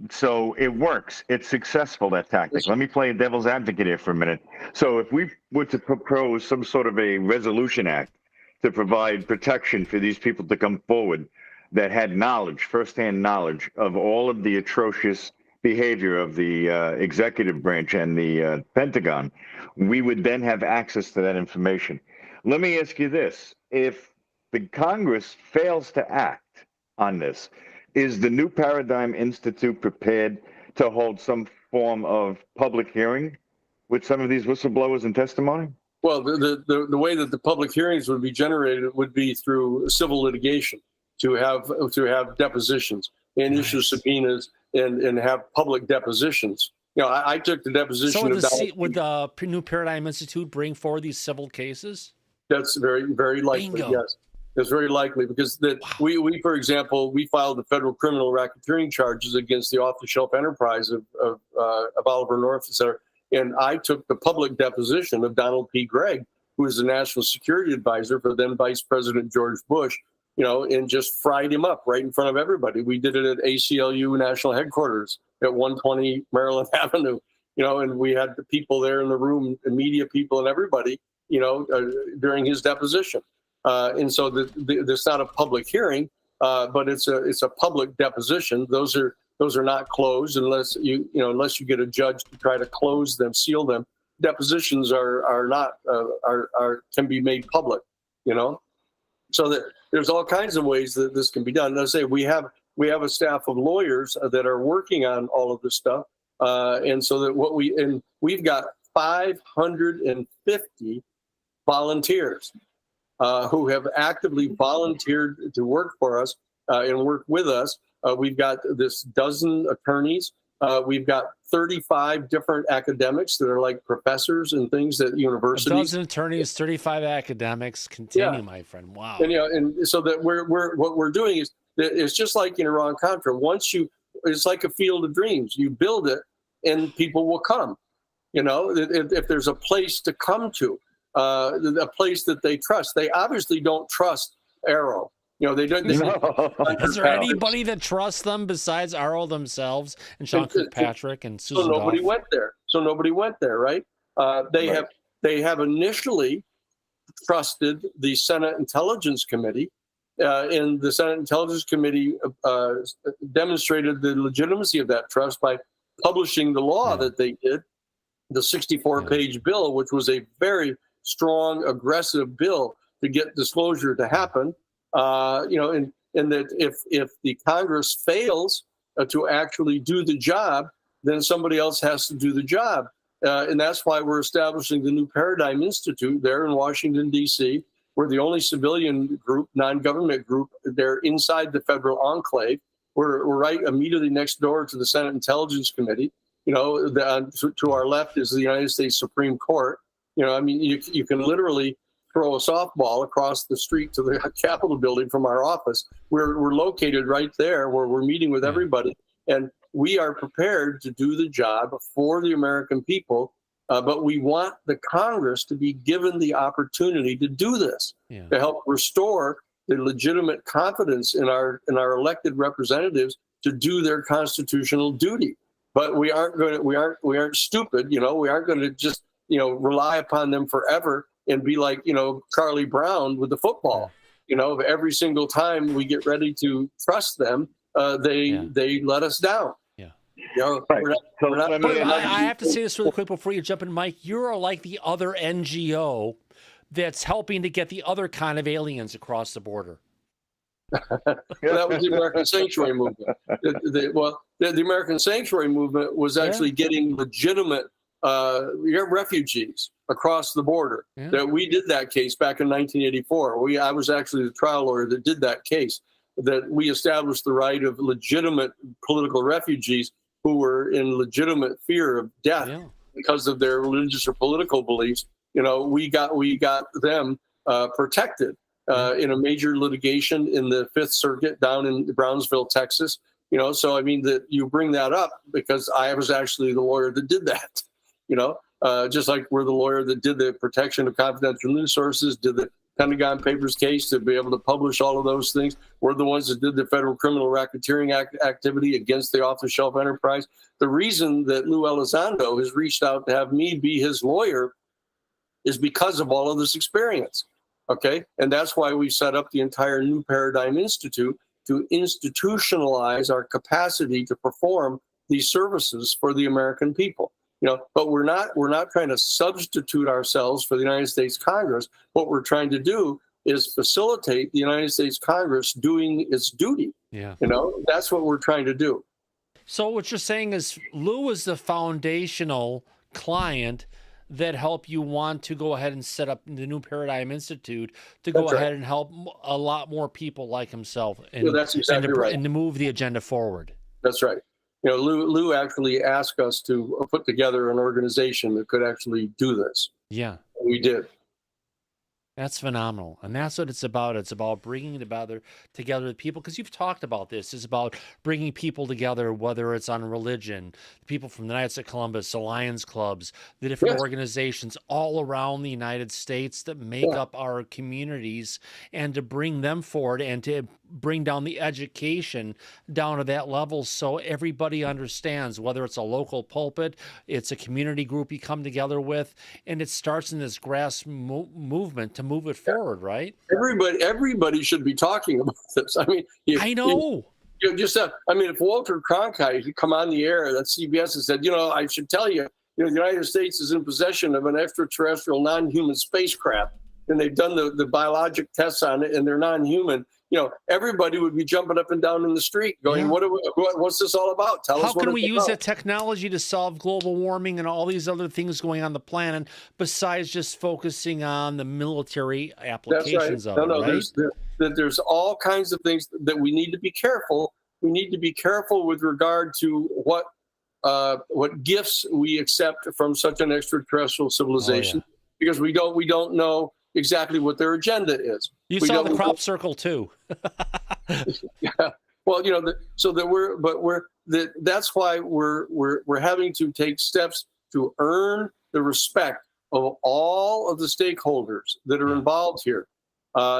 So it works. It's successful, that tactic. Let me play a devil's advocate here for a minute. So if we were to propose some sort of a resolution act to provide protection for these people to come forward that had knowledge, firsthand knowledge of all of the atrocious behavior of the executive branch and the Pentagon, we would then have access to that information. Let me ask you this. If the Congress fails to act on this, is the New Paradigm Institute prepared to hold some form of public hearing with some of these whistleblowers and testimony? Well, the way that the public hearings would be generated would be through civil litigation, to have depositions and issue subpoenas and have public depositions. I took the deposition. So would the New Paradigm Institute bring forward these civil cases? That's very, very likely. Bingo. Yes, it's very likely because we, for example, we filed the federal criminal racketeering charges against the off-the-shelf enterprise of Oliver North, et cetera. And I took the public deposition of Donald P. Gregg, who was the national security advisor for then Vice President George Bush, and just fried him up right in front of everybody. We did it at ACLU national headquarters at 120 Maryland Avenue, and we had the people there in the room, the media people and everybody, during his deposition. And so there's not a public hearing, but it's a public deposition. Those are not closed unless you get a judge to try to close them, seal them. Depositions can be made public, So that there's all kinds of ways that this can be done. And I say we have a staff of lawyers that are working on all of this stuff, and so that we've got 550 volunteers who have actively volunteered to work for us and work with us. We've got this dozen attorneys. We've got 35 different academics that are like professors and things at universities. A dozen attorneys, 35 academics. Continue, my friend. Wow. And and so that what we're doing is it's just like in Iran-Contra. It's like a field of dreams. You build it, and people will come. If there's a place to come to, a place that they trust. They obviously don't trust Arrow. They don't. Is there anybody that trusts them besides Arrow themselves and Sean Kirkpatrick and Susan? So nobody went there. Right? They have initially trusted the Senate Intelligence Committee, and the Senate Intelligence Committee demonstrated the legitimacy of that trust by publishing the law that they did, the 64-page bill, which was a very, strong, aggressive bill to get disclosure to happen. And that if the Congress fails to actually do the job, then somebody else has to do the job. And that's why we're establishing the New Paradigm Institute there in Washington, D.C. We're the only civilian group, non-government group. They're inside the federal enclave. We're right immediately next door to the Senate Intelligence Committee. To our left is the United States Supreme Court. You can literally throw a softball across the street to the Capitol building from our office. We're located right there where we're meeting with everybody. And we are prepared to do the job for the American people. But we want the Congress to be given the opportunity to do this, to help restore the legitimate confidence in our elected representatives to do their constitutional duty. But we aren't stupid. We aren't going to just rely upon them forever and be like Charlie Brown with the football. Every single time we get ready to trust them, they let us down. I have to say this really quick before you jump in, Mike. You're like the other NGO that's helping to get the other kind of aliens across the border. That was the American Sanctuary Movement. The American Sanctuary Movement was actually getting legitimate refugees across the border. That we did that case back in 1984. I was actually the trial lawyer that did that case. That we established the right of legitimate political refugees who were in legitimate fear of death because of their religious or political beliefs. We got them protected in a major litigation in the Fifth Circuit down in Brownsville, Texas. So I mean that you bring that up because I was actually the lawyer that did that. Just like we're the lawyer that did the protection of confidential news sources, did the Pentagon Papers case to be able to publish all of those things. We're the ones that did the federal criminal racketeering activity against the off-the-shelf enterprise. The reason that Lou Elizondo has reached out to have me be his lawyer is because of all of this experience. Okay. And that's why we set up the entire New Paradigm Institute to institutionalize our capacity to perform these services for the American people. But we're not trying to substitute ourselves for the United States Congress. What we're trying to do is facilitate the United States Congress doing its duty. That's what we're trying to do. So what you're saying is Lou is the foundational client that helped you want to go ahead and set up the New Paradigm Institute to go ahead and help a lot more people like himself that's exactly right. And to move the agenda forward. That's right. Lou actually asked us to put together an organization that could actually do this. Yeah. We did. That's phenomenal. And that's what it's about. It's about bringing together the people, because you've talked about this. It's about bringing people together, whether it's on religion, people from the Knights of Columbus, the Lions Clubs, the different organizations all around the United States that make up our communities, and to bring them forward and to bring down the education down to that level so everybody understands, whether it's a local pulpit, it's a community group you come together with, and it starts in this grass movement to move it forward, right? Everybody should be talking about this. I mean, I know. If Walter Cronkite had come on the air at CBS and said, I should tell you, the United States is in possession of an extraterrestrial non-human spacecraft, and they've done the biologic tests on it, and they're non-human. Everybody would be jumping up and down in the street going, what's this all about? Tell us how can we use that technology to solve global warming and all these other things going on the planet besides just focusing on the military applications of it, right? There's all kinds of things that we need to be careful. We need to be careful with regard to what gifts we accept from such an extraterrestrial civilization, because we don't know exactly what their agenda is. You saw the crop circle too. Well, that's why we're having to take steps to earn the respect of all of the stakeholders that are involved here,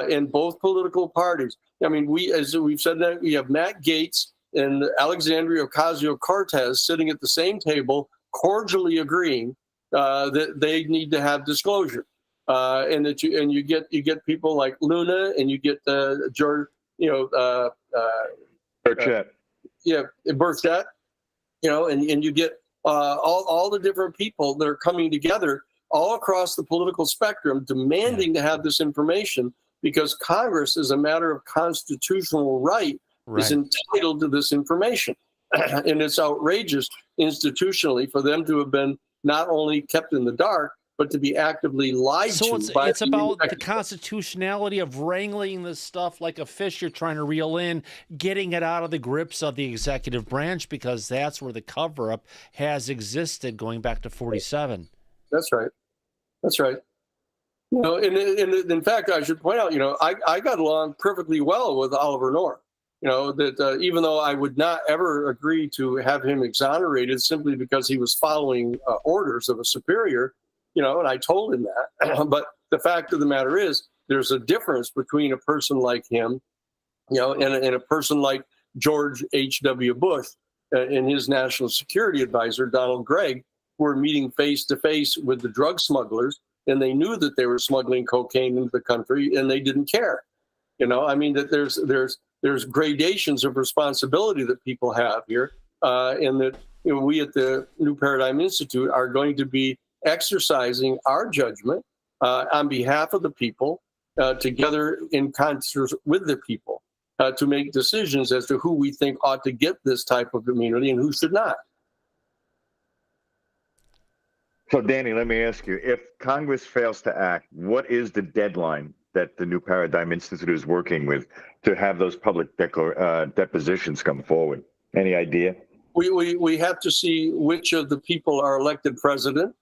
in both political parties. I mean, as we've said, that we have Matt Gaetz and Alexandria Ocasio-Cortez sitting at the same table, cordially agreeing that they need to have disclosure. And that you get people like Luna, and you get George, Burchett. Burchett, and you get all the different people that are coming together all across the political spectrum demanding to have this information because Congress, as a matter of constitutional right, is entitled to this information. And it's outrageous institutionally for them to have been not only kept in the dark, but to be actively lied to. So it's about the constitutionality of wrangling this stuff like a fish you're trying to reel in, getting it out of the grips of the executive branch, because that's where the cover-up has existed going back to 47. That's right. That's right. You know, and in fact, I should point out, you know, I got along perfectly well with Oliver North. You know, that even though I would not ever agree to have him exonerated simply because he was following orders of a superior, you know, and I told him that. But the fact of the matter is, there's a difference between a person like him, you know, and a person like George H.W. Bush and his national security advisor, Donald Gregg, who were meeting face to face with the drug smugglers, and they knew that they were smuggling cocaine into the country, and they didn't care. You know, I mean, that there's gradations of responsibility that people have here, and that, you know, we at the New Paradigm Institute are going to be exercising our judgment on behalf of the people, together in concert with the people, to make decisions as to who we think ought to get this type of immunity and who should not. So, Danny, let me ask you, if Congress fails to act, what is the deadline that the New Paradigm Institute is working with to have those public depositions come forward? Any idea? We have to see which of the people are elected president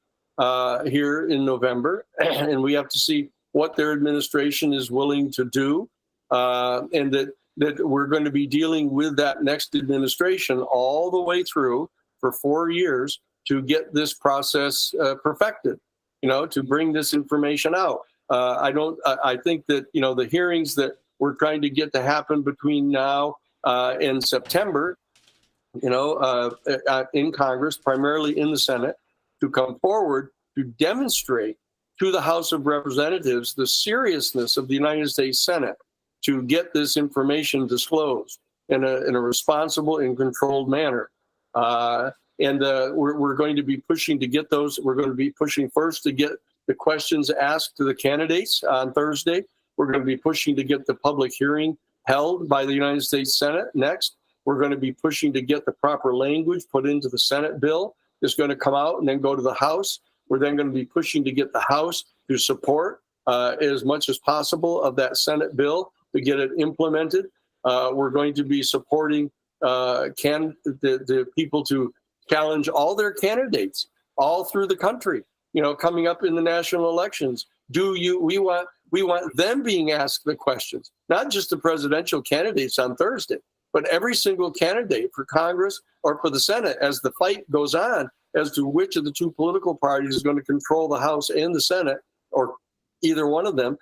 here in November, and we have to see what their administration is willing to do, and that we're going to be dealing with that next administration all the way through for 4 years to get this process perfected, you know, to bring this information out. I think that, you know, the hearings that we're trying to get to happen between now and September, you know, in Congress, primarily in the Senate, to come forward to demonstrate to the House of Representatives the seriousness of the United States Senate to get this information disclosed in a responsible and controlled manner. And we're going to be pushing to get those. We're going to be pushing first to get the questions asked to the candidates on Thursday. We're going to be pushing to get the public hearing held by the United States Senate next. We're going to be pushing to get the proper language put into the Senate bill. It's going to come out and then go to the House. We're then going to be pushing to get the House to support as much as possible of that Senate bill to get it implemented. We're going to be supporting the people to challenge all their candidates all through the country, you know, coming up in the national elections. We want them being asked the questions, not just the presidential candidates on Thursday, but every single candidate for Congress or for the Senate as the fight goes on as to which of the two political parties is going to control the House and the Senate, or either one of them.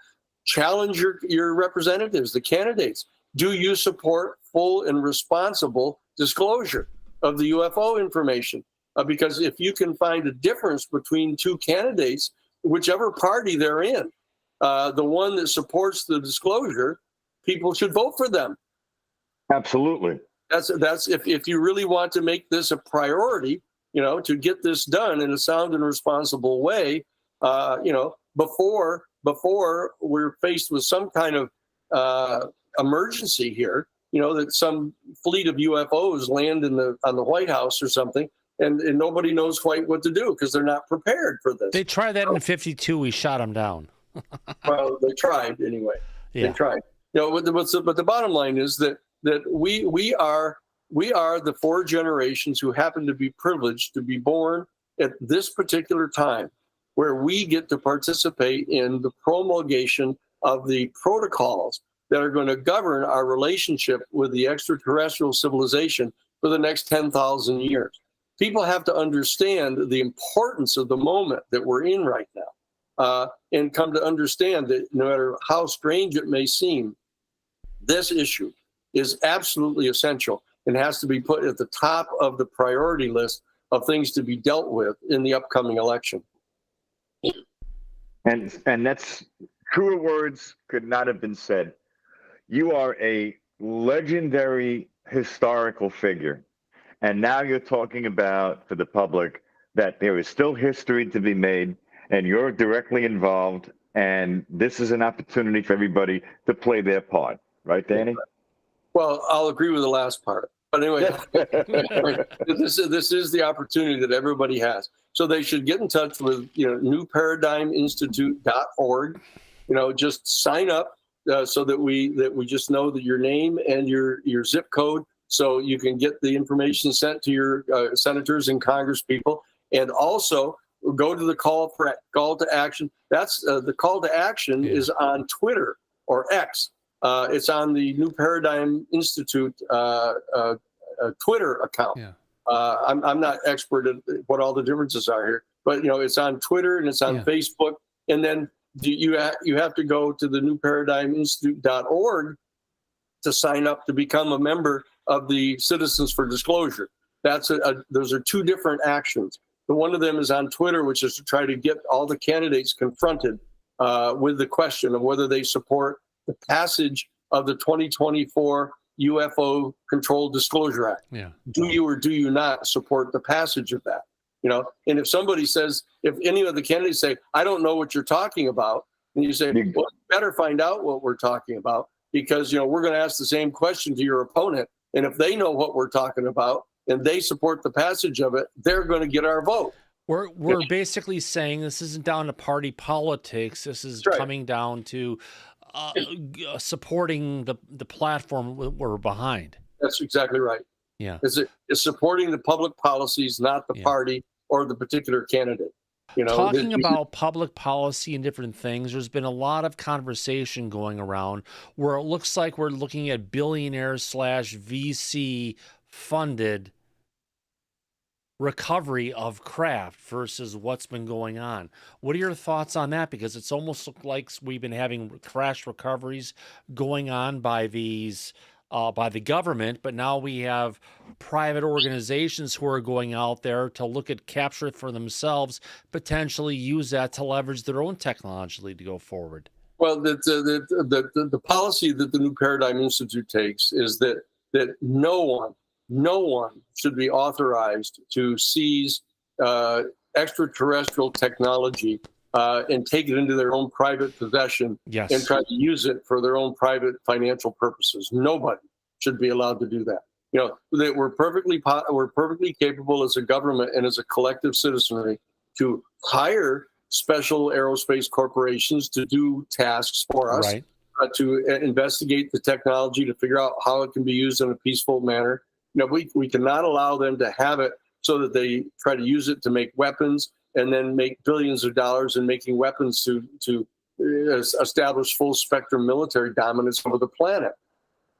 Challenge your representatives, the candidates. Do you support full and responsible disclosure of the UFO information? Because if you can find a difference between two candidates, whichever party they're in, the one that supports the disclosure, people should vote for them. Absolutely. That's if you really want to make this a priority, you know, to get this done in a sound and responsible way, you know, before we're faced with some kind of emergency here, you know, that some fleet of UFOs land on the White House or something, and nobody knows quite what to do because they're not prepared for this. They tried that in 52. We shot them down. Well, they tried anyway. Yeah. They tried. You know, but the bottom line is that we are the four generations who happen to be privileged to be born at this particular time, where we get to participate in the promulgation of the protocols that are going to govern our relationship with the extraterrestrial civilization for the next 10,000 years. People have to understand the importance of the moment that we're in right now, and come to understand that no matter how strange it may seem, this issue is absolutely essential and has to be put at the top of the priority list of things to be dealt with in the upcoming election. And that's truer words could not have been said. You are a legendary historical figure. And now you're talking about, for the public, that there is still history to be made and you're directly involved, and this is an opportunity for everybody to play their part. Right, Danny? Well, I'll agree with the last part. But anyway, this is the opportunity that everybody has. So they should get in touch with, newparadigminstitute.org. Just sign up so that we just know that your name and your zip code, so you can get the information sent to your senators and Congress people. And also go to the call to action. That's the call to action is on Twitter or X. It's on the New Paradigm Institute Twitter account. Yeah. I'm not expert at what all the differences are here, but it's on Twitter and it's on Facebook. And then you have to go to the newparadigminstitute.org to sign up to become a member of the Citizens for Disclosure. Those are two different actions. The one of them is on Twitter, which is to try to get all the candidates confronted with the question of whether they support the passage of the 2024 UFO Controlled Disclosure Act. Yeah. Do you or do you not support the passage of that? And if somebody says, if any of the candidates say, I don't know what you're talking about, and you say, well, you better find out what we're talking about, because, we're going to ask the same question to your opponent. And if they know what we're talking about and they support the passage of it, they're going to get our vote. We're basically saying this isn't down to party politics. This is coming down to supporting the platform we're behind. That's exactly right. Yeah. It's supporting the public policies, not the party or the particular candidate. Talking about public policy and different things, there's been a lot of conversation going around where it looks like we're looking at billionaire/VC funded recovery of craft versus what's been going on. What are your thoughts on that? Because it's almost looked like we've been having crash recoveries going on by these by the government, but now we have private organizations who are going out there to look at capture it for themselves, potentially use that to leverage their own technology to go forward. Well, the policy that the New Paradigm Institute takes is that no one should be authorized to seize extraterrestrial technology and take it into their own private possession and try to use it for their own private financial purposes. Nobody should be allowed to do that. That we're perfectly capable as a government and as a collective citizenry to hire special aerospace corporations to do tasks for us, to investigate the technology, to figure out how it can be used in a peaceful manner. We cannot allow them to have it so that they try to use it to make weapons and then make billions of dollars in making weapons to establish full spectrum military dominance over the planet.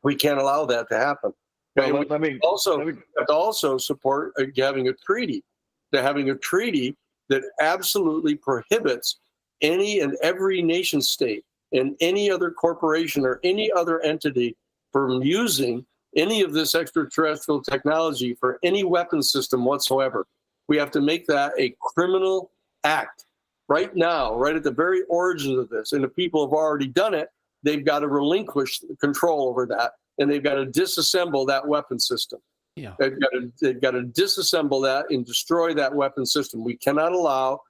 We can't allow that to happen. Well, we also support having a treaty that absolutely prohibits any and every nation state and any other corporation or any other entity from using any of this extraterrestrial technology for any weapon system whatsoever. We have to make that a criminal act right now, right at the very origins of this. And if people have already done it, they've got to relinquish control over that, and they've got to disassemble that weapon system. Yeah. They've got to disassemble that and destroy that weapon system. We cannot allow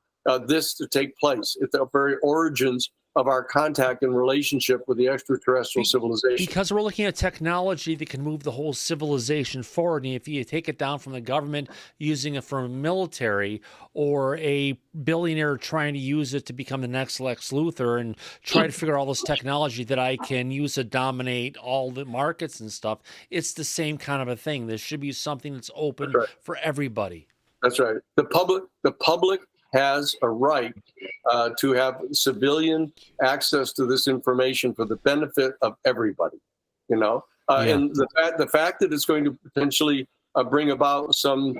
this to take place at the very origins of our contact and relationship with the extraterrestrial civilization. Because we're looking at technology that can move the whole civilization forward. And if you take it down from the government using it from a military, or a billionaire trying to use it to become the next Lex Luthor and try to figure out all this technology that I can use to dominate all the markets and stuff, it's the same kind of a thing. There should be something that's open for everybody. That's right. The public has a right to have civilian access to this information for the benefit of everybody, and the fact that it's going to potentially bring about some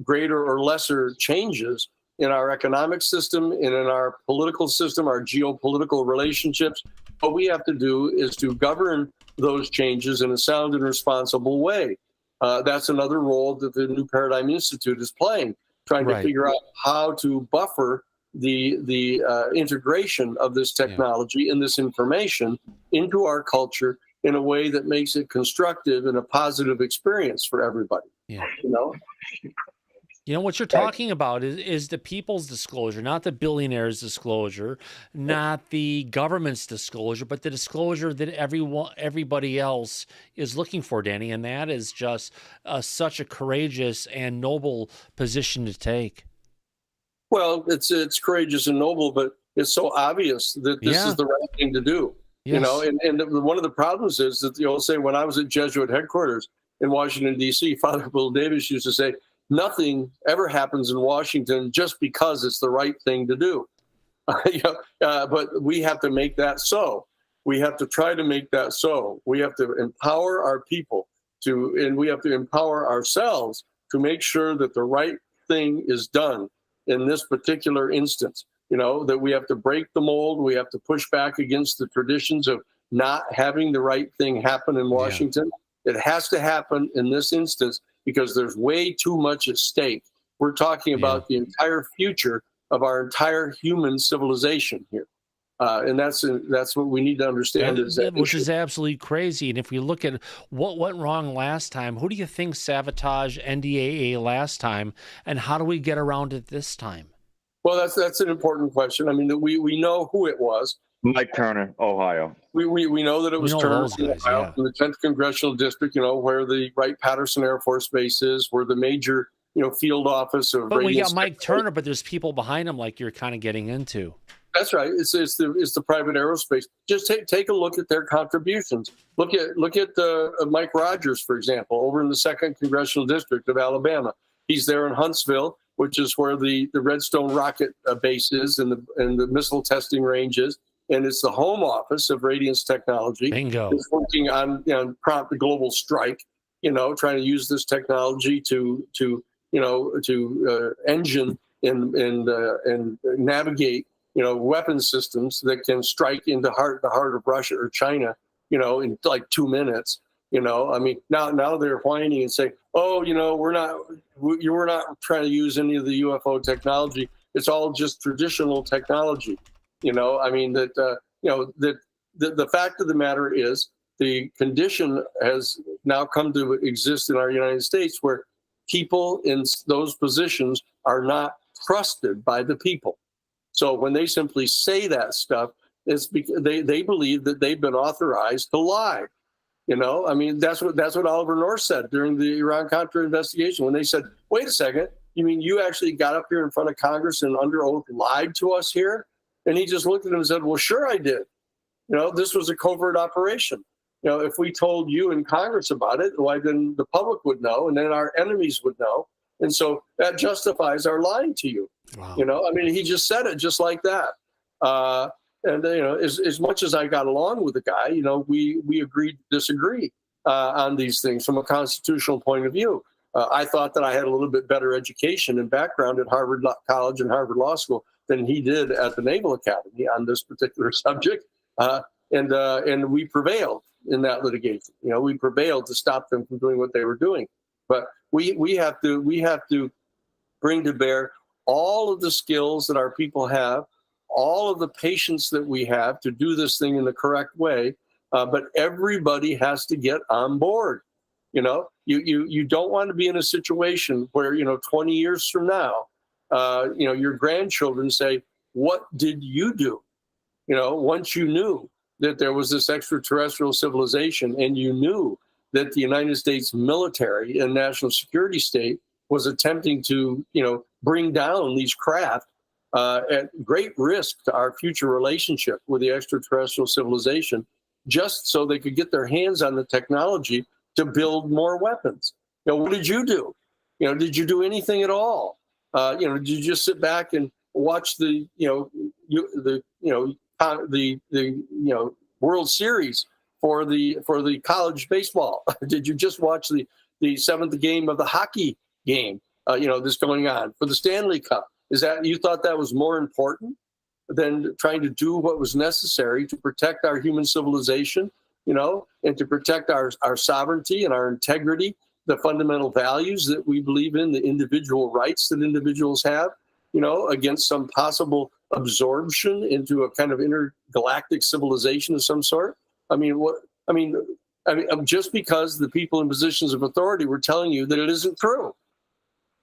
greater or lesser changes in our economic system and in our political system, our geopolitical relationships. What we have to do is to govern those changes in a sound and responsible way. That's another role that the New Paradigm Institute is playing, trying to figure out how to buffer the integration of this technology and this information into our culture in a way that makes it constructive and a positive experience for everybody. You know what you're Right. talking about is the people's disclosure, not the billionaires' disclosure, not the government's disclosure, but the disclosure that everybody else is looking for, Danny, and that is just such a courageous and noble position to take. Well, it's courageous and noble, but it's so obvious that this Yeah. is the right thing to do. You know, Yes. and one of the problems is that you'll say, when I was at Jesuit headquarters in Washington, D.C., Father Bill Davis used to say, nothing ever happens in Washington just because it's the right thing to do. But we have to make that so. We have to try to make that so. We have to empower our people and we have to empower ourselves to make sure that the right thing is done in this particular instance. You know, that we have to break the mold. We have to push back against the traditions of not having the right thing happen in Washington. Yeah. It has to happen in this instance because there's way too much at stake. We're talking about the entire future of our entire human civilization here. And that's what we need to understand. Which is absolutely crazy. And if we look at what went wrong last time, who do you think sabotaged NDAA last time, and how do we get around it this time? Well, that's an important question. I mean, we know who it was. Mike Turner, Ohio. We know that it was Turner from Ohio, from the 10th Congressional District, you know, where the Wright-Patterson Air Force Base is, where the major, you know, field office of. But we got Mike Turner, but there's people behind him like you're kind of getting into. That's right. It's the private aerospace. Just take a look at their contributions. Look at Mike Rogers, for example, over in the 2nd Congressional District of Alabama. He's there in Huntsville, which is where the Redstone rocket base is and the missile testing range is. And it's the home office of Radiance Technology. Bingo. It's working on prompt the global strike, you know, trying to use this technology to engine and navigate, you know, weapon systems that can strike into the heart of Russia or China, you know, in like 2 minutes. You know, I mean, now they're whining and saying, oh, you know, we're not trying to use any of the UFO technology. It's all just traditional technology. You know, I mean, that the fact of the matter is the condition has now come to exist in our United States where people in those positions are not trusted by the people. So when they simply say that stuff, it's because they believe that they've been authorized to lie. You know, I mean, that's what Oliver North said during the Iran-Contra investigation when they said, wait a second, you mean you actually got up here in front of Congress and under oath lied to us here? And he just looked at him and said, well, sure I did. You know, this was a covert operation. You know, if we told you in Congress about it, why then the public would know and then our enemies would know. And so that justifies our lying to you. Wow. You know, I mean, he just said it just like that. And, you know, as much as I got along with the guy, you know, we agreed to disagree on these things from a constitutional point of view. I thought that I had a little bit better education and background at Harvard College and Harvard Law School than he did at the Naval Academy on this particular subject. And we prevailed in that litigation. You know, we prevailed to stop them from doing what they were doing. But we have to bring to bear all of the skills that our people have, all of the patience that we have to do this thing in the correct way. But everybody has to get on board. You know, you don't want to be in a situation where, you know, 20 years from now, you know, your grandchildren say, what did you do? You know, once you knew that there was this extraterrestrial civilization and you knew that the United States military and national security state was attempting to, you know, bring down these craft at great risk to our future relationship with the extraterrestrial civilization, just so they could get their hands on the technology to build more weapons. You know, what did you do? You know, did you do anything at all? You know, did you just sit back and watch the World Series for the college baseball? Did you just watch the seventh game of the hockey game? You know, that's going on for the Stanley Cup. Is that you thought that was more important than trying to do what was necessary to protect our human civilization, you know, and to protect our sovereignty and our integrity, the fundamental values that we believe in, the individual rights that individuals have, you know, against some possible absorption into a kind of intergalactic civilization of some sort? I mean, just because the people in positions of authority were telling you that it isn't true.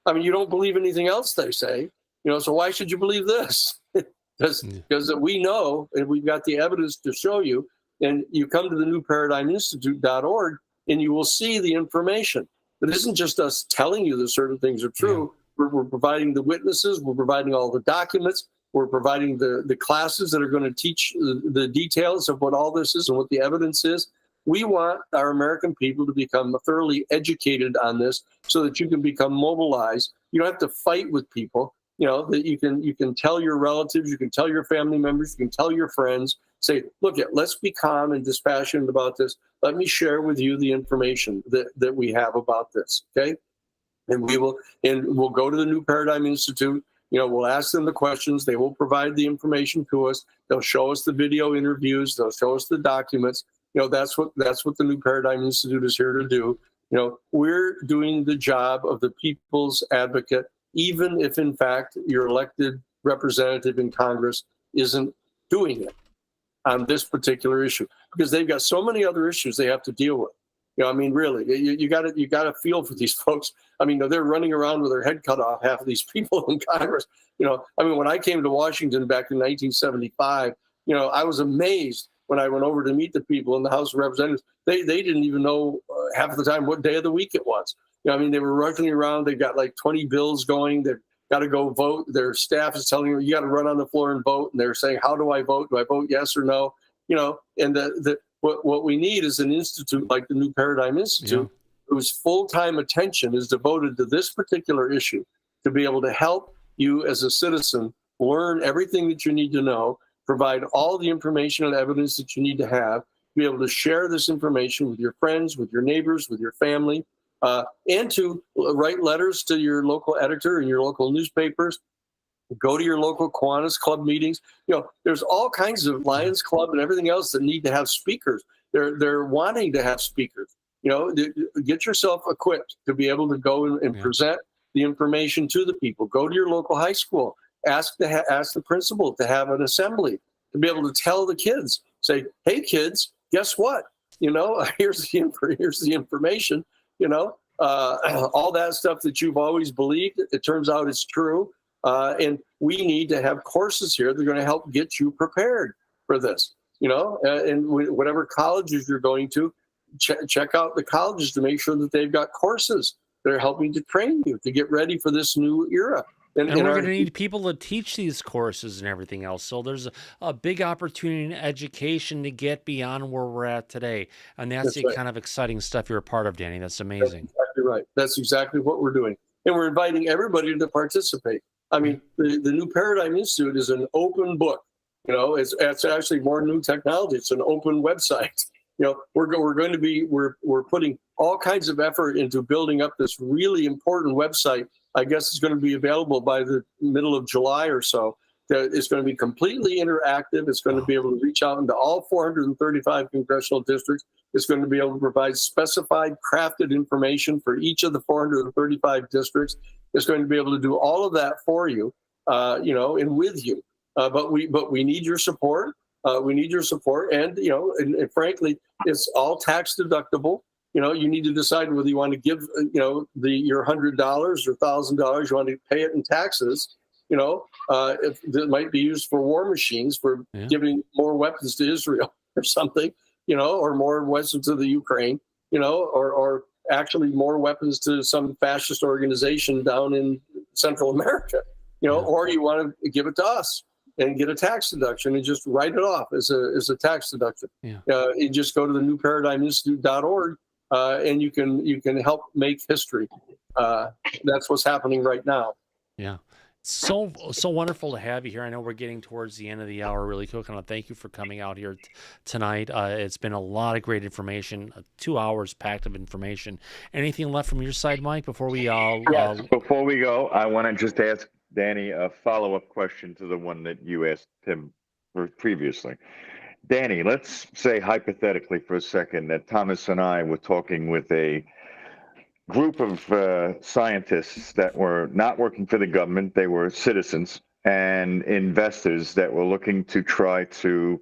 I mean, you don't believe anything else they say, so why should you believe this? Because we know, and we've got the evidence to show you, and you come to the newparadigminstitute.org and you will see the information. It isn't just us telling you that certain things are true. We're providing the witnesses, we're providing all the documents, we're providing the classes that are going to teach the details of what all this is and what the evidence is. We want our American people to become thoroughly educated on this so that you can become mobilized. You don't have to fight with people, that you can tell your relatives, you can tell your family members, you can tell your friends, say, look, let's be calm and dispassionate about this. Let me share with you the information that we have about this, okay? And we'll go to the New Paradigm Institute. We'll ask them the questions. They will provide the information to us. They'll show us the video interviews. They'll show us the documents. That's what the New Paradigm Institute is here to do. We're doing the job of the people's advocate, even if in fact your elected representative in Congress isn't doing it on this particular issue, because they've got so many other issues they have to deal with. Really, you got to feel for these folks. They're running around with their head cut off, half of these people in Congress. When I came to Washington back in 1975, I was amazed when I went over to meet the people in the House of Representatives. They didn't even know half of the time what day of the week it was. They were rushing around. They've got like 20 bills going. They've got to go vote. Their staff is telling you got to run on the floor and vote. And they're saying, how do I vote? Do I vote yes or no? And what we need is an institute like the New Paradigm Institute, whose full-time attention is devoted to this particular issue, to be able to help you as a citizen learn everything that you need to know, provide all the information and evidence that you need to have, be able to share this information with your friends, with your neighbors, with your family, and to write letters to your local editor and your local newspapers. Go to your local Kiwanis Club meetings. There's all kinds of Lions Club and everything else that need to have speakers. They're wanting to have speakers. Get yourself equipped to be able to go and present the information to the people. Go to your local high school. Ask the principal to have an assembly, to be able to tell the kids, say, hey, kids, guess what? Here's the information. All that stuff that you've always believed, it turns out it's true. And we need to have courses here that are going to help get you prepared for this, and whatever colleges you're going to, check out the colleges to make sure that they've got courses that are helping to train you to get ready for this new era. And we're going to need people to teach these courses and everything else. So there's a big opportunity in education to get beyond where we're at today. And that's the kind of exciting stuff you're a part of, Danny. That's amazing. That's exactly right. That's exactly what we're doing. And we're inviting everybody to participate. The New Paradigm Institute is an open book. It's actually more new technology. It's an open website. We're putting all kinds of effort into building up this really important website. I guess it's going to be available by the middle of July or so. It's going to be completely interactive. It's going to be able to reach out into all 435 congressional districts. It's going to be able to provide specified, crafted information for each of the 435 districts. It's going to be able to do all of that for you, and with you. But we need your support. We need your support, and and frankly, it's all tax deductible. You need to decide whether you want to give your $100 or $1,000. You want to pay it in taxes. If it might be used for war machines, for giving more weapons to Israel or something, or more weapons to the Ukraine, or actually more weapons to some fascist organization down in Central America, or you want to give it to us and get a tax deduction and just write it off as a tax deduction. You just go to the newparadigminstitute.org and you can help make history. That's what's happening right now. Yeah. So wonderful to have you here. I know we're getting towards the end of the hour really quick, and I thank you for coming out here tonight. It's been a lot of great information, 2 hours packed of information. Anything left from your side, Mike, before we Yes. Before we go, I want to just ask Danny a follow-up question to the one that you asked him previously. Danny, let's say hypothetically for a second that Thomas and I were talking with a group of scientists that were not working for the government. They were citizens and investors that were looking to try to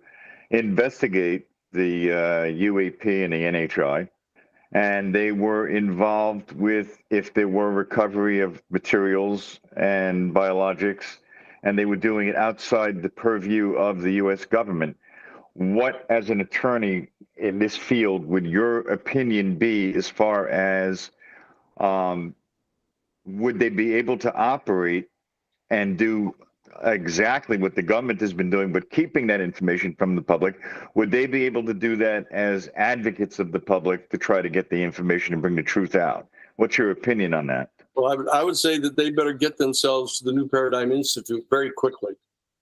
investigate the UAP and the NHI and they were involved with if there were recovery of materials and biologics, and they were doing it outside the purview of the U.S. government. What, as an attorney in this field, would your opinion be as far as would they be able to operate and do exactly what the government has been doing, but keeping that information from the public? Would they be able to do that as advocates of the public to try to get the information and bring the truth out? What's your opinion on that? Well, I would say that they better get themselves to the New Paradigm Institute very quickly,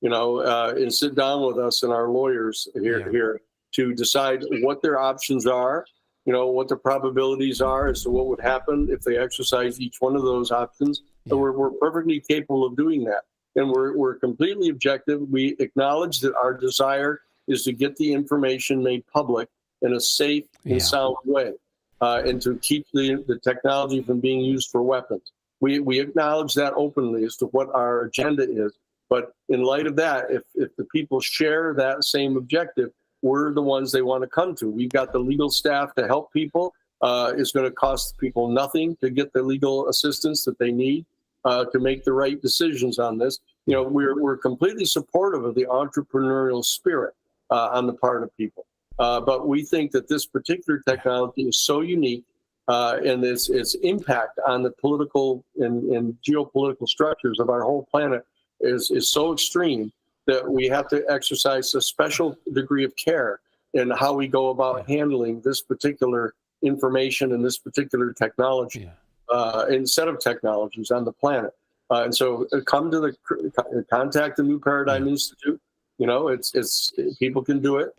and sit down with us and our lawyers here to decide what their options are, what the probabilities are as to what would happen if they exercise each one of those options. So we're perfectly capable of doing that. And we're completely objective. We acknowledge that our desire is to get the information made public in a safe and sound way, and to keep the technology from being used for weapons. We acknowledge that openly as to what our agenda is. But in light of that, if the people share that same objective, we're the ones they want to come to. We've got the legal staff to help people. It's going to cost people nothing to get the legal assistance that they need to make the right decisions on this. We're completely supportive of the entrepreneurial spirit on the part of people. But we think that this particular technology is so unique, and its impact on the political and geopolitical structures of our whole planet is so extreme that we have to exercise a special degree of care in how we go about handling this particular information and this particular technology, and set of technologies on the planet. And so contact the New Paradigm Institute. It's people can do it.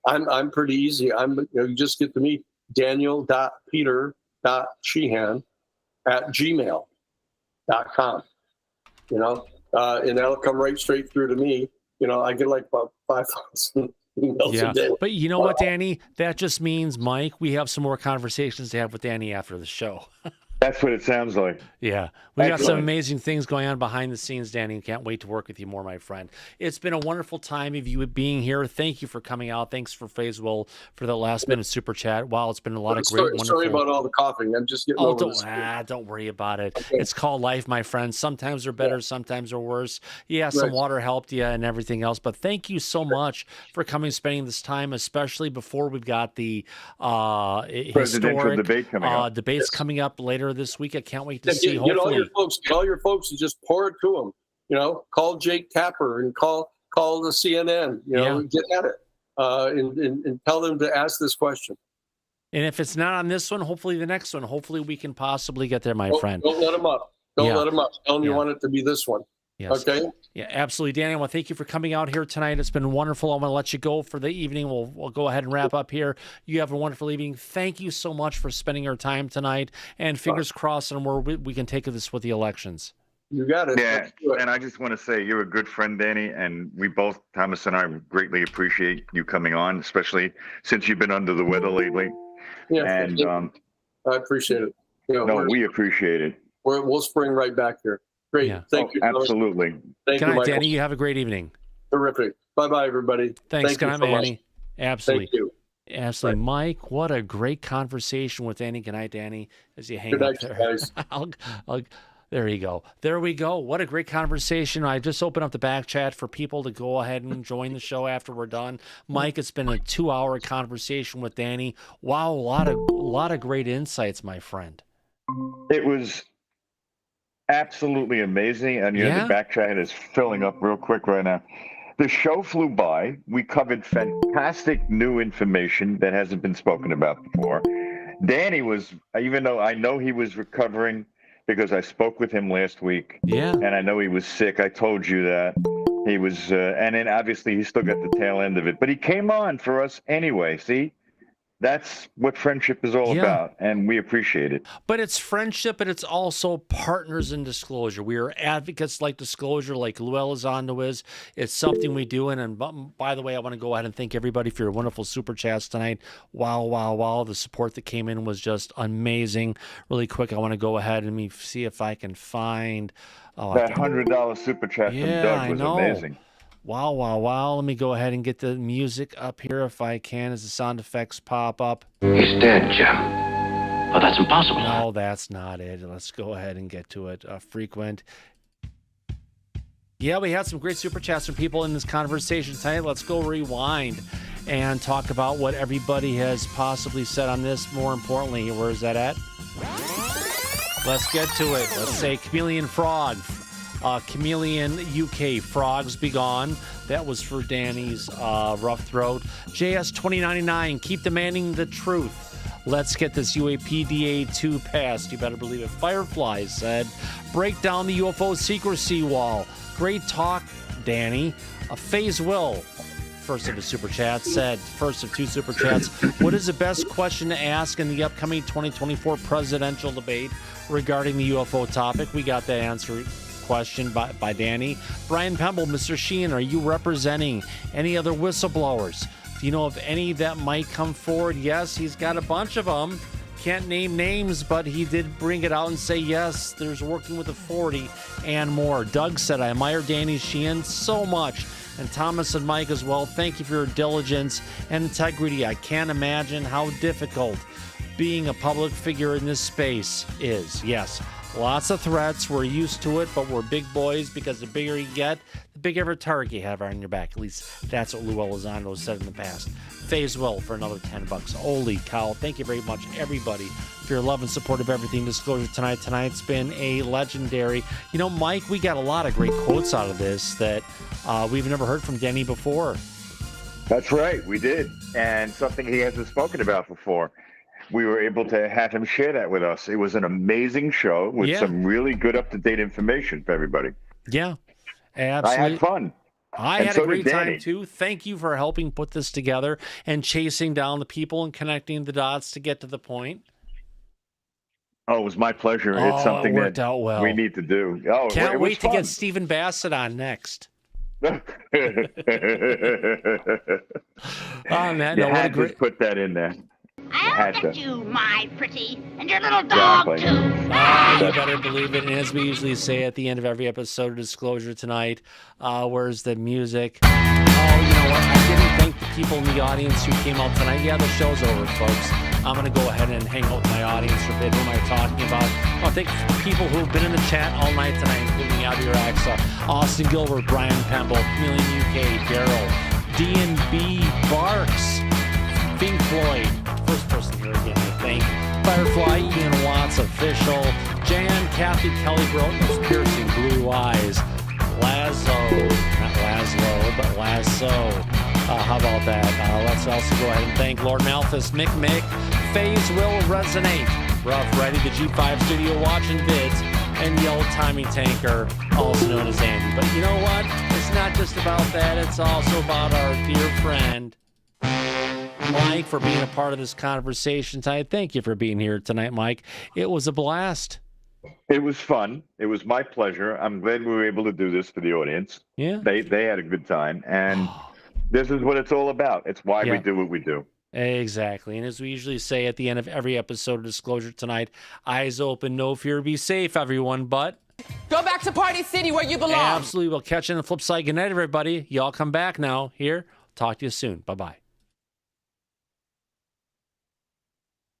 I'm pretty easy. You just get to me, daniel.peter.sheehan@gmail.com. And that'll come right straight through to me. I get like about 5,000 emails a day. But you know what, Danny? That just means, Mike, we have some more conversations to have with Danny after the show. That's what it sounds like. Yeah. We got some amazing things going on behind the scenes, Danny. Can't wait to work with you more, my friend. It's been a wonderful time of you being here. Thank you for coming out. Thanks for Faisal for the last minute super chat. Wow, it's been a lot of great, wonderful. Sorry about all the coughing. I'm just getting over this. Don't worry about it. Okay. It's called life, my friend. Sometimes they're better, sometimes they're worse. Yeah, some water helped you and everything else. But thank you so much for coming, spending this time, especially before we've got the presidential debate coming up. Debates coming up later this week. I can't wait to see. Get all your folks and just pour it to them. Call Jake Tapper and call the CNN. Get at it and tell them to ask this question. And if it's not on this one, hopefully the next one. Hopefully we can possibly get there, my friend. Don't let them up. Don't let them up. Tell them you want it to be this one. Yes. Okay. Yeah, absolutely, Danny. I want to thank you for coming out here tonight. It's been wonderful. I'm going to let you go for the evening. We'll go ahead and wrap up here. You have a wonderful evening. Thank you so much for spending your time tonight. And fingers crossed on where we can take this with the elections. You got it. Yeah, and I just want to say you're a good friend, Danny, and we both, Thomas and I, greatly appreciate you coming on, especially since you've been under the weather lately. Yeah, and I appreciate it. We appreciate it. We'll spring right back here. Great. Yeah. Thank you. Absolutely. Thank you, Michael. Danny. You have a great evening. Terrific. Bye-bye, everybody. Thanks. Good night, Danny. Absolutely. Thank you. Absolutely. Right. Mike, what a great conversation with Danny. Good night, Danny, as you hang Good night, up there. Guys. There you go. There we go. What a great conversation. I just opened up the back chat for people to go ahead and join the show after we're done. Mike, it's been a 2-hour conversation with Danny. Wow, a lot of great insights, my friend. It was absolutely amazing. And the back chat is filling up real quick right now. The show flew by. We covered fantastic new information that hasn't been spoken about before. Danny was, even though I know he was recovering because I spoke with him last week. Yeah. And I know he was sick. I told you that. He was, and then obviously he still got the tail end of it. But he came on for us anyway. See? That's what friendship is all about, and we appreciate it. But it's friendship, and it's also partners in disclosure. We are advocates like disclosure, like Lou Elizondo is. It's something we do. And by the way, I want to go ahead and thank everybody for your wonderful super chats tonight. Wow. The support that came in was just amazing. Really quick, I want to go ahead and see if I can find... that $100 super chat from Doug was amazing. Wow. Let me go ahead and get the music up here if I can as the sound effects pop up. He's dead, Jim. But that's impossible. No, that's not it. Let's go ahead and get to it. Frequent. Yeah, we had some great super chats from people in this conversation tonight. Let's go rewind and talk about what everybody has possibly said on this. More importantly, where is that at? Let's get to it. Let's say Chameleon Frog. Chameleon UK, Frogs Be Gone. That was for Danny's rough throat. JS 2099, keep demanding the truth. Let's get this UAPDA 2 passed. You better believe it. Firefly said, break down the UFO secrecy wall. Great talk, Danny. Phase Will, first of the super chats, said, first of 2 super chats, what is the best question to ask in the upcoming 2024 presidential debate regarding the UFO topic? We got that answer question by Danny. Brian Pemble, Mr. Sheehan, are you representing any other whistleblowers? Do you know of any that might come forward? Yes, he's got a bunch of them. Can't name names, but he did bring it out and say, yes, there's working with the 40 and more. Doug said, I admire Danny Sheehan so much. And Thomas and Mike as well. Thank you for your diligence and integrity. I can't imagine how difficult being a public figure in this space is. Yes, lots of threats. We're used to it, but we're big boys because the bigger you get, the bigger target you have on your back. At least that's what Lou Elizondo said in the past. Phase Will for another $10. Holy cow. Thank you very much, everybody, for your love and support of everything Disclosure tonight. Tonight's been a legendary. You know, Mike, we got a lot of great quotes out of this that we've never heard from Danny before. That's right, we did. And something he hasn't spoken about before. We were able to have him share that with us. It was an amazing show with some really good up-to-date information for everybody. Yeah, absolutely. I had fun. I had a great time, too. Thank you for helping put this together and chasing down the people and connecting the dots to get to the point. Oh, it was my pleasure. It's something it worked that out well. we need to do. Oh, Can't wait to get Stephen Bassett on next. On that, you had to put that in there. I'll get you, my pretty, and your little dog, too. You better believe it. And as we usually say at the end of every episode of Disclosure tonight, where's the music? Oh, you know what? I didn't thank the people in the audience who came out tonight. Yeah, the show's over, folks. I'm going to go ahead and hang out with my audience for a bit. Who am I talking about? I'll thank the people who have been in the chat all night tonight, including Out of Your Axa, Austin Gilbert, Brian Pemble, Chameleon UK, Daryl, D&B Barks, Pink Floyd, first person here again, I think. Firefly, Ian Watts, Official, Jan, Kathy, Kelly Groten, those piercing blue eyes, Lazo, not Laszlo, but Lasso. How about that? Let's also go ahead and thank Lord Malthus, Mick, Phase Will Resonate, Rough Ready, the G5 Studio watching vids, and the old timey tanker, also known as Andy. But you know what? It's not just about that. It's also about our dear friend, Mike, for being a part of this conversation tonight. Thank you for being here tonight, Mike. It was a blast. It was fun. It was my pleasure. I'm glad we were able to do this for the audience. Yeah. They had a good time. And this is what it's all about. It's why we do what we do. Exactly. And as we usually say at the end of every episode of Disclosure tonight, eyes open, no fear, be safe, everyone. But go back to Party City where you belong. Absolutely. We'll catch you on the flip side. Good night, everybody. Y'all come back now. Here. Talk to you soon. Bye-bye.